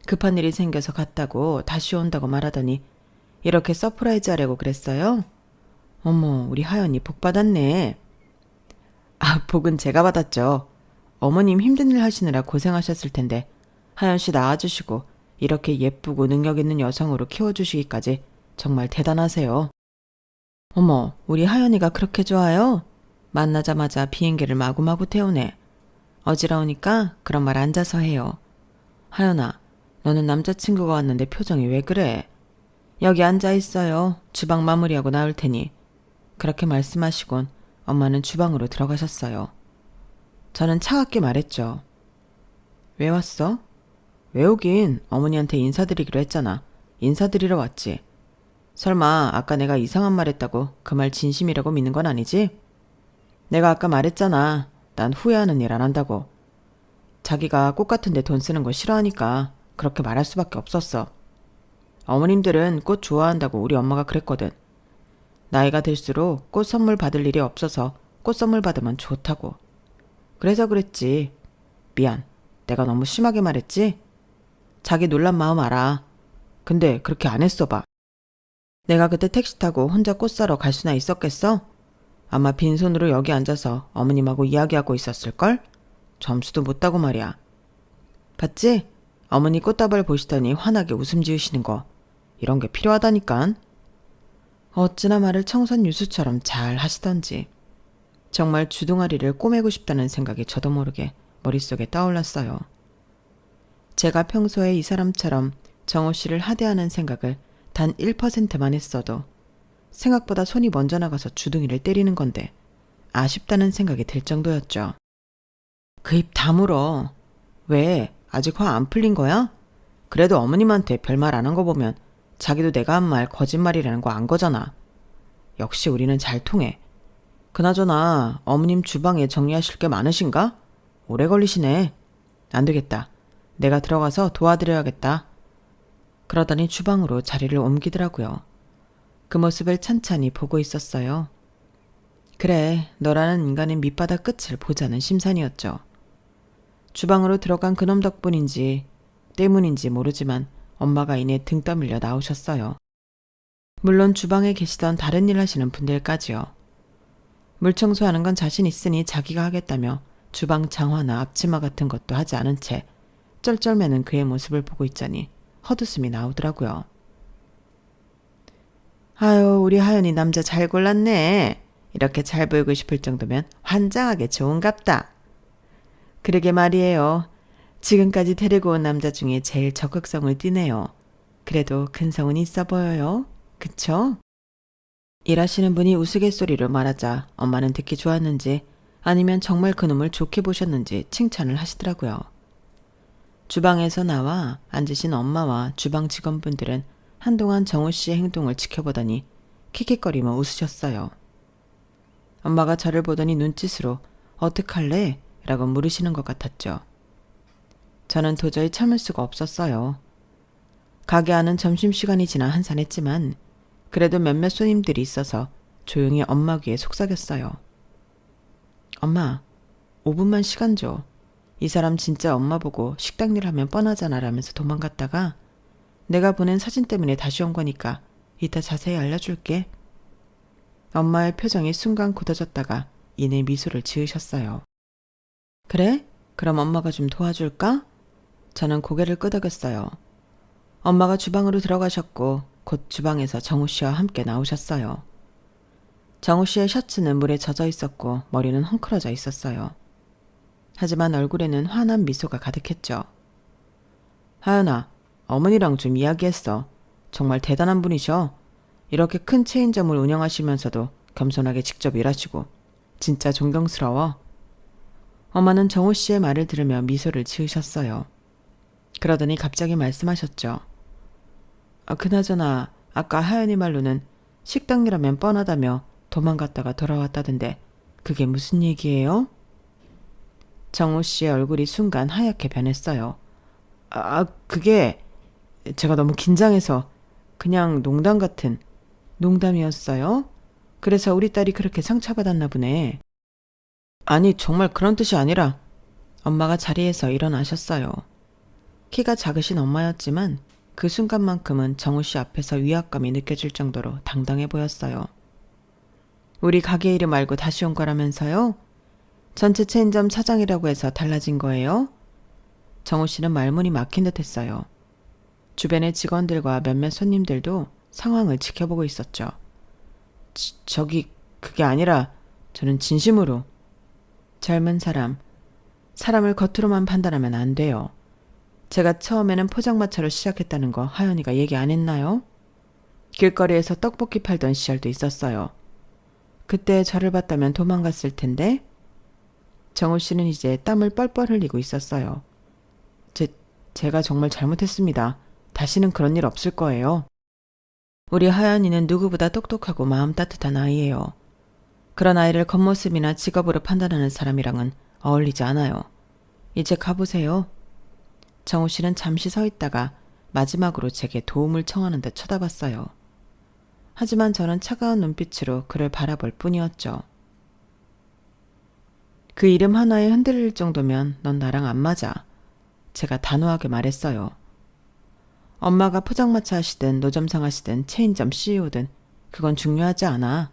급한 일이 생겨서 갔다고 다시 온다고 말하더니 이렇게 서프라이즈 하려고 그랬어요? 어머, 우리 하연이 복 받았네. 아, 복은 제가 받았죠. 어머님 힘든 일 하시느라 고생하셨을 텐데 하연 씨 낳아주시고 이렇게 예쁘고 능력 있는 여성으로 키워주시기까지 정말 대단하세요. 어머, 우리 하연이가 그렇게 좋아요? 만나자마자 비행기를 마구마구 태우네. 어지러우니까 그런 말 앉아서 해요. 하연아, 너는 남자친구가 왔는데 표정이 왜 그래? 여기 앉아 있어요. 주방 마무리하고 나올 테니. 그렇게 말씀하시곤 엄마는 주방으로 들어가셨어요. 저는 차갑게 말했죠. 왜 왔어? 왜 오긴 어머니한테 인사드리기로 했잖아. 인사드리러 왔지. 설마 아까 내가 이상한 말 했다고 그 말 진심이라고 믿는 건 아니지? 내가 아까 말했잖아. 난 후회하는 일 안 한다고. 자기가 꽃 같은데 돈 쓰는 거 싫어하니까 그렇게 말할 수밖에 없었어. 어머님들은 꽃 좋아한다고 우리 엄마가 그랬거든. 나이가 들수록 꽃 선물 받을 일이 없어서 꽃 선물 받으면 좋다고. 그래서 그랬지. 미안. 내가 너무 심하게 말했지? 자기 놀란 마음 알아. 근데 그렇게 안 했어 봐. 내가 그때 택시 타고 혼자 꽃 사러 갈 수나 있었겠어? 아마 빈손으로 여기 앉아서 어머님하고 이야기하고 있었을걸? 점수도 못 따고 말이야. 봤지? 어머니 꽃다발 보시더니 환하게 웃음 지으시는 거. 이런 게 필요하다니깐. 어찌나 말을 청산유수처럼 잘 하시던지. 정말 주둥아리를 꼬매고 싶다는 생각이 저도 모르게 머릿속에 떠올랐어요. 제가 평소에 이 사람처럼 정호 씨를 하대하는 생각을 단 1%만 했어도 생각보다 손이 먼저 나가서 주둥이를 때리는 건데 아쉽다는 생각이 들 정도였죠. 그 입 다물어. 왜? 아직 화 안 풀린 거야? 그래도 어머님한테 별말 안 한 거 보면 자기도 내가 한 말 거짓말이라는 거 안 거잖아. 역시 우리는 잘 통해. 그나저나 어머님 주방에 정리하실 게 많으신가? 오래 걸리시네. 안 되겠다. 내가 들어가서 도와드려야겠다. 그러더니 주방으로 자리를 옮기더라고요. 그 모습을 찬찬히 보고 있었어요. 그래, 너라는 인간의 밑바닥 끝을 보자는 심산이었죠. 주방으로 들어간 그놈 덕분인지 때문인지 모르지만 엄마가 이내 등 떠밀려 나오셨어요. 물론 주방에 계시던 다른 일 하시는 분들까지요. 물 청소하는 건 자신 있으니 자기가 하겠다며 주방 장화나 앞치마 같은 것도 하지 않은 채 쩔쩔매는 그의 모습을 보고 있자니 헛웃음이 나오더라고요. 아유, 우리 하연이 남자 잘 골랐네. 이렇게 잘 보이고 싶을 정도면 환장하게 좋은갑다. 그러게 말이에요. 지금까지 데리고 온 남자 중에 제일 적극성을 띠네요. 그래도 근성은 있어 보여요. 그쵸? 일하시는 분이 우스갯소리로 말하자 엄마는 듣기 좋았는지 아니면 정말 그놈을 좋게 보셨는지 칭찬을 하시더라고요. 주방에서 나와 앉으신 엄마와 주방 직원분들은 한동안 정우 씨의 행동을 지켜보더니 킥킥거리며 웃으셨어요. 엄마가 저를 보더니 눈짓으로 어떡할래? 라고 물으시는 것 같았죠. 저는 도저히 참을 수가 없었어요. 가게 안은 점심시간이 지나 한산했지만 그래도 몇몇 손님들이 있어서 조용히 엄마 귀에 속삭였어요. 엄마, 5분만 시간 줘. 이 사람 진짜 엄마 보고 식당 일 하면 뻔하잖아 라면서 도망갔다가 내가 보낸 사진 때문에 다시 온 거니까 이따 자세히 알려줄게. 엄마의 표정이 순간 굳어졌다가 이내 미소를 지으셨어요. 그래? 그럼 엄마가 좀 도와줄까? 저는 고개를 끄덕였어요. 엄마가 주방으로 들어가셨고 곧 주방에서 정우 씨와 함께 나오셨어요. 정우 씨의 셔츠는 물에 젖어 있었고 머리는 헝클어져 있었어요. 하지만 얼굴에는 환한 미소가 가득했죠. 하연아, 어머니랑 좀 이야기했어. 정말 대단한 분이셔. 이렇게 큰 체인점을 운영하시면서도 겸손하게 직접 일하시고 진짜 존경스러워. 엄마는 정우 씨의 말을 들으며 미소를 지으셨어요. 그러더니 갑자기 말씀하셨죠. 그나저나 아까 하연이 말로는 식당 일하면 뻔하다며 도망갔다가 돌아왔다던데 그게 무슨 얘기예요? 정우 씨의 얼굴이 순간 하얗게 변했어요. 그게 제가 너무 긴장해서 그냥 농담 같은 농담이었어요? 그래서 우리 딸이 그렇게 상처받았나 보네. 아니, 정말 그런 뜻이 아니라 엄마가 자리에서 일어나셨어요. 키가 작으신 엄마였지만 그 순간만큼은 정우 씨 앞에서 위압감이 느껴질 정도로 당당해 보였어요. 우리 가게 이름 알고 다시 온 거라면서요? 전체 체인점 사장이라고 해서 달라진 거예요? 정우 씨는 말문이 막힌 듯 했어요. 주변의 직원들과 몇몇 손님들도 상황을 지켜보고 있었죠. 저기 그게 아니라 저는 진심으로. 젊은 사람을 겉으로만 판단하면 안 돼요. 제가 처음에는 포장마차로 시작했다는 거 하연이가 얘기 안 했나요? 길거리에서 떡볶이 팔던 시절도 있었어요. 그때 저를 봤다면 도망갔을 텐데. 정우 씨는 이제 땀을 뻘뻘 흘리고 있었어요. 제가 정말 잘못했습니다. 다시는 그런 일 없을 거예요. 우리 하연이는 누구보다 똑똑하고 마음 따뜻한 아이예요. 그런 아이를 겉모습이나 직업으로 판단하는 사람이랑은 어울리지 않아요. 이제 가보세요. 정우 씨는 잠시 서 있다가 마지막으로 제게 도움을 청하는 듯 쳐다봤어요. 하지만 저는 차가운 눈빛으로 그를 바라볼 뿐이었죠. 그 이름 하나에 흔들릴 정도면 넌 나랑 안 맞아. 제가 단호하게 말했어요. 엄마가 포장마차 하시든 노점상 하시든 체인점 CEO든 그건 중요하지 않아.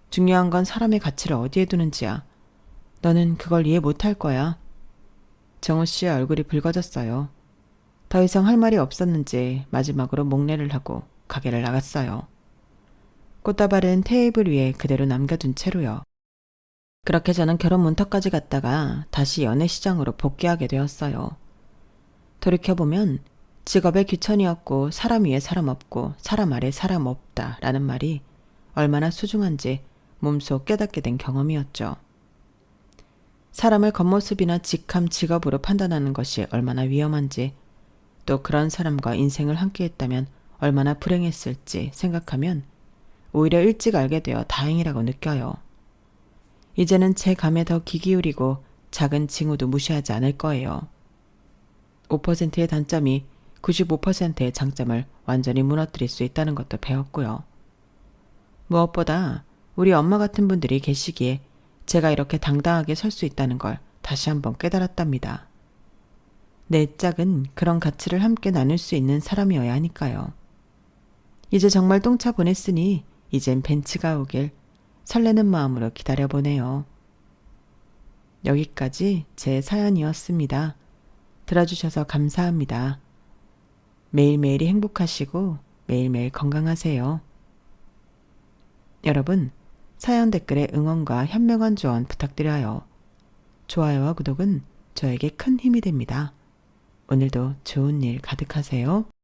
중요한 건 사람의 가치를 어디에 두는지야. 너는 그걸 이해 못할 거야. 정우 씨의 얼굴이 붉어졌어요. 더 이상 할 말이 없었는지 마지막으로 목례를 하고 가게를 나갔어요. 꽃다발은 테이블 위에 그대로 남겨둔 채로요. 그렇게 저는 결혼 문턱까지 갔다가 다시 연애시장으로 복귀하게 되었어요. 돌이켜보면 직업의 귀천이었고 사람 위에 사람 없고 사람 아래 사람 없다 라는 말이 얼마나 소중한지 몸소 깨닫게 된 경험이었죠. 사람을 겉모습이나 직함, 직업으로 판단하는 것이 얼마나 위험한지, 또 그런 사람과 인생을 함께했다면 얼마나 불행했을지 생각하면 오히려 일찍 알게 되어 다행이라고 느껴요. 이제는 제 감에 더 귀 기울이고 작은 징후도 무시하지 않을 거예요. 5%의 단점이 95%의 장점을 완전히 무너뜨릴 수 있다는 것도 배웠고요. 무엇보다 우리 엄마 같은 분들이 계시기에 제가 이렇게 당당하게 설 수 있다는 걸 다시 한번 깨달았답니다. 내 짝은 그런 가치를 함께 나눌 수 있는 사람이어야 하니까요. 이제 정말 똥차 보냈으니 이젠 벤츠가 오길 설레는 마음으로 기다려보네요. 여기까지 제 사연이었습니다. 들어주셔서 감사합니다. 매일매일이 행복하시고 매일매일 건강하세요. 여러분, 사연 댓글에 응원과 현명한 조언 부탁드려요. 좋아요와 구독은 저에게 큰 힘이 됩니다. 오늘도 좋은 일 가득하세요.